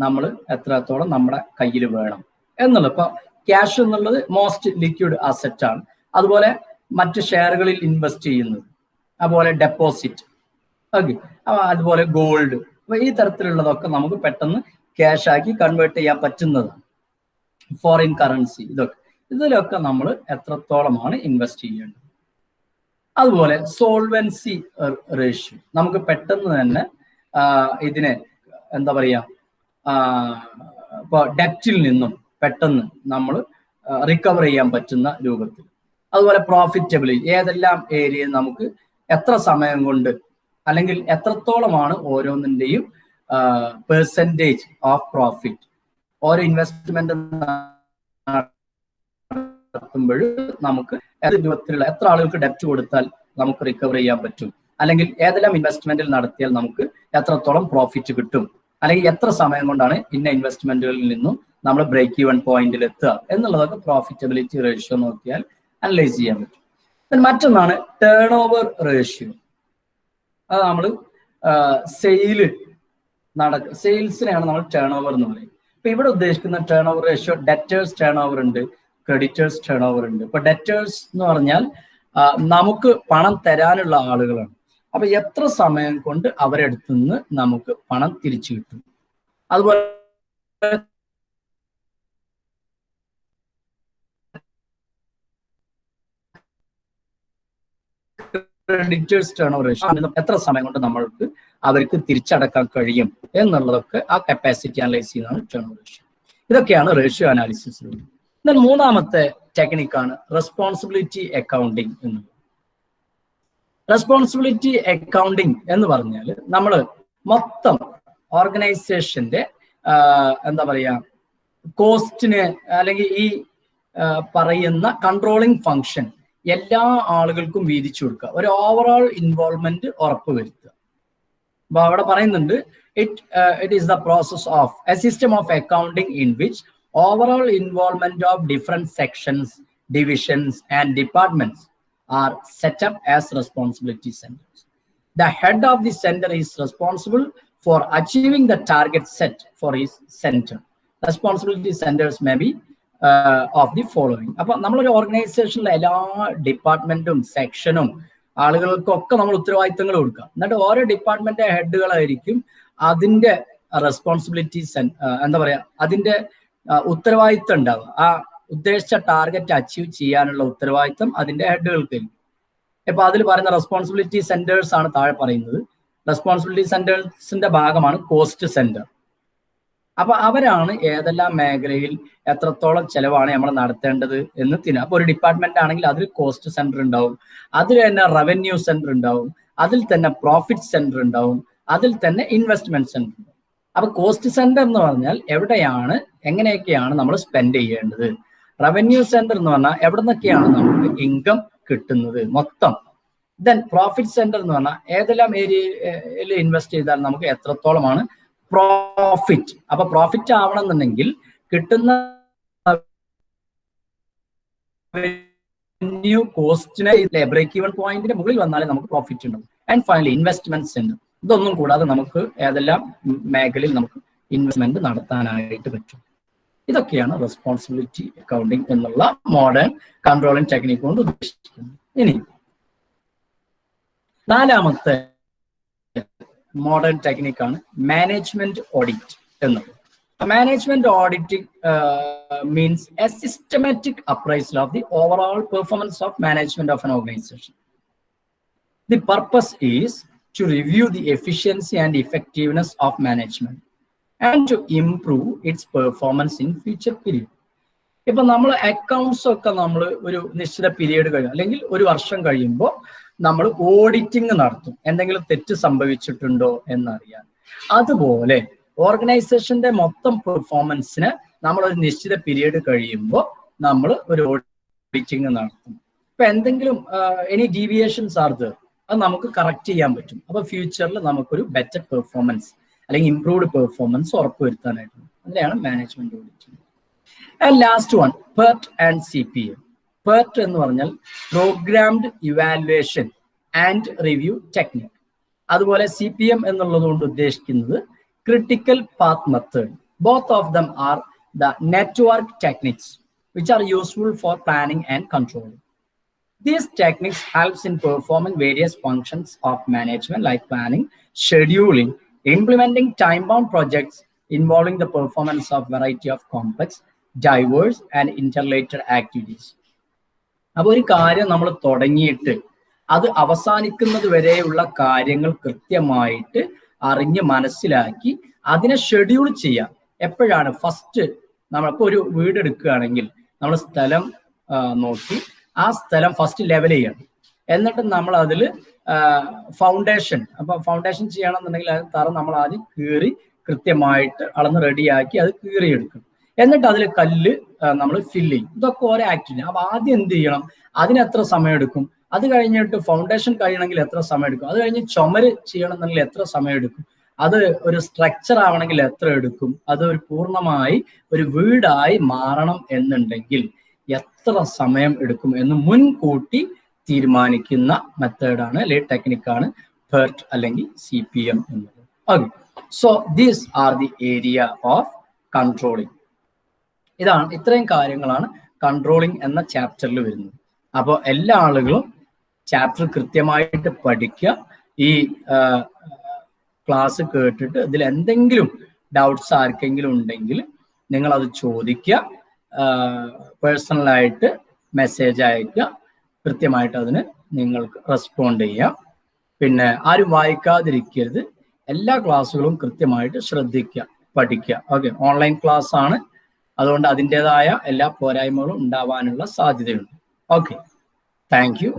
നമ്മൾ എത്രത്തോളം നമ്മുടെ കയ്യിൽ വേണം എന്നുള്ളത്. ഇപ്പൊ ക്യാഷ് എന്നുള്ളത് മോസ്റ്റ് ലിക്വിഡ് അസറ്റ് ആണ്. അതുപോലെ മറ്റ് ഷെയറുകളിൽ ഇൻവെസ്റ്റ് ചെയ്യുന്നത്, അതുപോലെ ഡെപ്പോസിറ്റ്, ഓക്കെ, അതുപോലെ ഗോൾഡ്. അപ്പൊ ഈ തരത്തിലുള്ളതൊക്കെ നമുക്ക് പെട്ടെന്ന് ക്യാഷ് ആക്കി കൺവേർട്ട് ചെയ്യാൻ പറ്റുന്നതാണ്. ഫോറിൻ കറൻസി, ഇതിലൊക്കെ നമ്മൾ എത്രത്തോളമാണ് ഇൻവെസ്റ്റ് ചെയ്യേണ്ടത്. അതുപോലെ സോൾവൻസി റേഷ്യോ, നമുക്ക് പെട്ടെന്ന് തന്നെ ഇതിനെ എന്താ പറയുക, ഇപ്പോൾ ഡെപ്റ്റിൽ നിന്നും പെട്ടെന്ന് നമ്മൾ റിക്കവർ ചെയ്യാൻ പറ്റുന്ന രൂപത്തിൽ. അതുപോലെ പ്രോഫിറ്റബിലിറ്റി, ഏതെല്ലാം ഏരിയയിൽ നമുക്ക് എത്ര സമയം കൊണ്ട് അല്ലെങ്കിൽ എത്രത്തോളമാണ് ഓരോന്നിൻ്റെയും പെർസെൻറ്റേജ് ഓഫ് പ്രോഫിറ്റ്. ഓരോ ഇൻവെസ്റ്റ്മെന്റ് നടത്തുമ്പോൾ നമുക്ക് രൂപത്തിലുള്ള എത്ര ആളുകൾക്ക് ഡെപ്റ്റ് കൊടുത്താൽ നമുക്ക് റിക്കവർ ചെയ്യാൻ പറ്റും, അല്ലെങ്കിൽ ഏതെല്ലാം ഇൻവെസ്റ്റ്മെന്റിൽ നടത്തിയാൽ നമുക്ക് എത്രത്തോളം പ്രോഫിറ്റ് കിട്ടും, അല്ലെങ്കിൽ എത്ര സമയം കൊണ്ടാണ് ഇന്ന ഇൻവെസ്റ്റ്മെന്റുകളിൽ നിന്നും നമ്മൾ ബ്രേക്ക് ഈവൻ പോയിന്റിൽ എത്തുക എന്നുള്ളതൊക്കെ പ്രോഫിറ്റബിലിറ്റി റേഷ്യോ നോക്കിയാൽ അനലൈസ് ചെയ്യാൻ പറ്റും. മറ്റൊന്നാണ് ടേൺ ഓവർ റേഷ്യോ. അത് നമ്മൾ സെയിൽസിനെയാണ് നമ്മൾ ടേൺ ഓവർ എന്ന് പറയും. ഇപ്പൊ ഇവിടെ ഉദ്ദേശിക്കുന്ന turn over ratio debtors turn over ഉണ്ട്, ക്രെഡിറ്റേഴ്സ് ടേൺ ഓവർ ഉണ്ട്. ഇപ്പൊ ഡെറ്റേഴ്സ് എന്ന് പറഞ്ഞാൽ നമുക്ക് പണം തരാനുള്ള ആളുകളാണ്. അപ്പൊ എത്ര സമയം കൊണ്ട് അവരെടുത്തു നിന്ന് നമുക്ക് പണം തിരിച്ചു കിട്ടും. അതുപോലെ ക്രെഡിറ്റേഴ്സ് ടേൺ ഓവർ റേഷ്യോ എത്ര സമയം കൊണ്ട് നമ്മൾക്ക് അവർക്ക് തിരിച്ചടക്കാൻ കഴിയും എന്നുള്ളതൊക്കെ ആ കപ്പാസിറ്റി അനലൈസ് ചെയ്യുന്നതാണ് ടേൺ ഓവർ റേഷ്യോ. ഇതൊക്കെയാണ് റേഷ്യോ അനാലിസിസ്. എന്നാൽ മൂന്നാമത്തെ ടെക്നിക്കാണ് റെസ്പോൺസിബിലിറ്റി അക്കൗണ്ടിങ് എന്നുള്ളത്. റെസ്പോൺസിബിലിറ്റി അക്കൗണ്ടിങ് എന്ന് പറഞ്ഞാൽ നമ്മൾ മൊത്തം ഓർഗനൈസേഷന്റെ എന്താ പറയാ കോസ്റ്റിന് അല്ലെങ്കിൽ ഈ പറയുന്ന കൺട്രോളിങ് ഫങ്ഷൻ എല്ലാ ആളുകൾക്കും വീതിച്ചു കൊടുക്കുക, ഒരു ഓവറോൾ ഇൻവോൾവ്മെന്റ് ഉറപ്പുവരുത്തുക. അപ്പൊ അവിടെ പറയുന്നുണ്ട് it is the process of A system of accounting in which overall involvement of different sections, divisions, and departments are set up as responsibility centers. The head of the center is responsible for achieving the target set for his center. Responsibility centers may be of the following. അപ്പോൾ നമ്മളൊരു ഓർഗനൈസേഷനിലെ എല്ലാ ഡിപ്പാർട്ട്മെന്റും സെക്ഷനും ആളുകൾക്കൊക്കെ നമ്മൾ ഉത്തരവാദിത്തങ്ങൾ കൊടുക്കുക. എന്നിട്ട് ഓരോ ഡിപ്പാർട്ട്മെന്റ് ഹെഡുകളായിരിക്കും അതിന്റെ റെസ്പോൺസിബിലിറ്റീസ് എന്താ പറയാ അതിന്റെ ഉത്തരവാദിത്തം ഉണ്ടാവുക. ആ ഉദ്ദേശിച്ച ടാർഗറ്റ് അച്ചീവ് ചെയ്യാനുള്ള ഉത്തരവാദിത്തം അതിന്റെ ഹെഡുകൾക്ക്. ഇപ്പൊ അതിൽ പറയുന്ന റെസ്പോൺസിബിലിറ്റി സെന്റേഴ്സ് ആണ് താഴെ പറയുന്നത്. റെസ്പോൺസിബിലിറ്റി സെന്റേഴ്സിന്റെ ഭാഗമാണ് കോസ്റ്റ് സെന്റർ. അപ്പൊ അവരാണ് ഏതെല്ലാം മേഖലയിൽ എത്രത്തോളം ചെലവാണ് നമ്മൾ നടത്തേണ്ടത് എന്ന് തിരിഞ്ഞ. അപ്പൊ ഒരു ഡിപ്പാർട്ട്മെന്റ് ആണെങ്കിൽ അതിൽ കോസ്റ്റ് സെന്റർ ഉണ്ടാവും, അതിൽ തന്നെ റവന്യൂ സെന്റർ ഉണ്ടാവും, അതിൽ തന്നെ പ്രോഫിറ്റ് സെന്റർ ഉണ്ടാവും, അതിൽ തന്നെ ഇൻവെസ്റ്റ്മെന്റ് സെന്റർ ഉണ്ടാവും. അപ്പൊ കോസ്റ്റ് സെന്റർ എന്ന് പറഞ്ഞാൽ എവിടെയാണ് എങ്ങനെയൊക്കെയാണ് നമ്മൾ സ്പെൻഡ് ചെയ്യേണ്ടത്. റവന്യൂ സെന്റർ എന്ന് പറഞ്ഞാൽ എവിടെ നിന്നൊക്കെയാണ് നമുക്ക് ഇൻകം കിട്ടുന്നത് മൊത്തം. ദെൻ പ്രോഫിറ്റ് സെന്റർ എന്ന് പറഞ്ഞാൽ ഏതെല്ലാം ഏരിയയിൽ ഇൻവെസ്റ്റ് ചെയ്താൽ നമുക്ക് എത്രത്തോളമാണ് പ്രോഫിറ്റ്. അപ്പൊ പ്രോഫിറ്റ് ആവണമെന്നുണ്ടെങ്കിൽ കിട്ടുന്ന കോസ്റ്റിനെ ബ്രേക്ക് ഈവൻ പോയിന്റിന്റെ മുകളിൽ വന്നാലേ നമുക്ക് പ്രോഫിറ്റ് ഉണ്ടാവും. And finally investment centre. ഇതൊന്നും കൂടാതെ നമുക്ക് ഏതെല്ലാം മേഖലയിൽ നമുക്ക് ഇൻവെസ്റ്റ്മെന്റ് നടത്താനായിട്ട് പറ്റും. ഇതൊക്കെയാണ് റെസ്പോൺസിബിലിറ്റി അക്കൗണ്ടിങ് എന്നുള്ള മോഡേൺ കൺട്രോളിംഗ് ടെക്നിക് കൊണ്ട് ഉദ്ദേശിക്കുന്നത്. ഇനി നാലാമത്തെ മോഡേൺ ടെക്നിക്കാണ് മാനേജ്മെന്റ് ഓഡിറ്റ് എന്നത്. Management auditing means A systematic appraisal of the overall performance of management of an organization. The purpose is to review the efficiency and effectiveness of management and to improve its performance in future period. ഇപ്പൊ നമ്മൾ അക്കൗണ്ട്സ് ഒക്കെ നമ്മൾ ഒരു നിശ്ചിത പീരീഡ് കഴിയും അല്ലെങ്കിൽ ഒരു വർഷം കഴിയുമ്പോൾ നമ്മൾ ഓഡിറ്റിംഗ് നടത്തും, എന്തെങ്കിലും തെറ്റ് സംഭവിച്ചിട്ടുണ്ടോ എന്നറിയാൻ. അതുപോലെ ഓർഗനൈസേഷന്റെ മൊത്തം പെർഫോമൻസിന് നമ്മൾ ഒരു നിശ്ചിത പീരീഡ് കഴിയുമ്പോൾ നമ്മൾ ഒരു ഓഡിറ്റിംഗ് നടത്തും. ഇപ്പൊ എന്തെങ്കിലും എനി ഡീവിയേഷൻസ് ആർ ദർ അത് നമുക്ക് കറക്റ്റ് ചെയ്യാൻ പറ്റും. അപ്പൊ ഫ്യൂച്ചറിൽ നമുക്കൊരു ബെറ്റർ പെർഫോമൻസ് അല്ലെങ്കിൽ ഇംപ്രൂവ്ഡ് പെർഫോമൻസ് ഉറപ്പുവരുത്താനായിട്ട്. അതിനെയാണ് management auditing. And last one PERT and CPM. PERT എന്ന് പറഞ്ഞാൽ programmed evaluation and review technique. അതുപോലെ CPM എന്നുള്ളത് കൊണ്ട് ഉദ്ദേശിക്കുന്നത് critical path method. Both of them are the network techniques which are useful for planning and controlling. These techniques helps in performing various functions of management like planning, scheduling, implementing time-bound projects involving the performance of variety of complex, diverse and interrelated activities. അപ്പോൾ ഒരു കാര്യം നമ്മൾ തുടങ്ങിയിട്ട് അത് അവസാനിക്കുന്നത് വരെയുള്ള കാര്യങ്ങൾ കൃത്യമായിട്ട് അറിഞ്ഞ് മനസ്സിലാക്കി അതിനെ ഷെഡ്യൂൾ ചെയ്യാം. എപ്പോഴാണ് ഫസ്റ്റ് നമ്മളിപ്പോൾ ഒരു വീട് എടുക്കുകയാണെങ്കിൽ നമ്മൾ സ്ഥലം നോക്കി ആ സ്ഥലം ഫസ്റ്റ് ലെവൽ ചെയ്യണം. എന്നിട്ട് നമ്മൾ അതിൽ ഫൗണ്ടേഷൻ, അപ്പൊ ഫൗണ്ടേഷൻ ചെയ്യണമെന്നുണ്ടെങ്കിൽ അത് തറ നമ്മൾ ആദ്യം കീറി കൃത്യമായിട്ട് അളന്ന് റെഡിയാക്കി അത് കീറിയെടുക്കണം. എന്നിട്ട് അതിൽ കല്ല് നമ്മൾ ഫില്ല് ചെയ്യും. ഇതൊക്കെ ഓരോ ആക്ടിവിറ്റി. അപ്പൊ ആദ്യം എന്ത് ചെയ്യണം, അതിന് എത്ര സമയം എടുക്കും, അത് കഴിഞ്ഞിട്ട് ഫൗണ്ടേഷൻ കഴിയണമെങ്കിൽ എത്ര സമയം എടുക്കും, അത് കഴിഞ്ഞ് ചുമര് ചെയ്യണമെന്നുണ്ടെങ്കിൽ എത്ര സമയം എടുക്കും, അത് ഒരു സ്ട്രക്ചർ ആവണമെങ്കിൽ എത്ര എടുക്കും, അത് ഒരു പൂർണ്ണമായി ഒരു വീടായി മാറണം എന്നുണ്ടെങ്കിൽ എത്ര സമയം എടുക്കും എന്ന് മുൻകൂട്ടി തീരുമാനിക്കുന്ന മെത്തേഡാണ് അല്ലെങ്കിൽ ടെക്നിക്കാണ് PERT അല്ലെങ്കിൽ CPM എന്നത്. Okay, so these are the area of controlling. ഇത്രയും കാര്യങ്ങളാണ് കൺട്രോളിങ് എന്ന ചാപ്റ്ററിൽ വരുന്നത്. അപ്പോൾ എല്ലാ ആളുകളും ചാപ്റ്റർ കൃത്യമായിട്ട് പഠിക്കുക. ഈ ക്ലാസ് കേട്ടിട്ട് ഇതിൽ എന്തെങ്കിലും ഡൗട്ട്സ് ആർക്കെങ്കിലും ഉണ്ടെങ്കിൽ നിങ്ങൾ അത് ചോദിക്കുക, പേഴ്സണലായിട്ട് മെസ്സേജ് അയക്കുക, കൃത്യമായിട്ട് അതിന് നിങ്ങൾക്ക് റെസ്പോണ്ട് ചെയ്യാം. പിന്നെ ആരും വായിക്കാതിരിക്കരുത്, എല്ലാ ക്ലാസ്സുകളും കൃത്യമായിട്ട് ശ്രദ്ധിക്കുക, പഠിക്കുക. ഓക്കെ, ഓൺലൈൻ ക്ലാസ് ആണ്, അതുകൊണ്ട് അതിൻ്റെതായ എല്ലാ പോരായ്മകളും ഉണ്ടാവാനുള്ള സാധ്യതയുണ്ട്. Okay, thank you.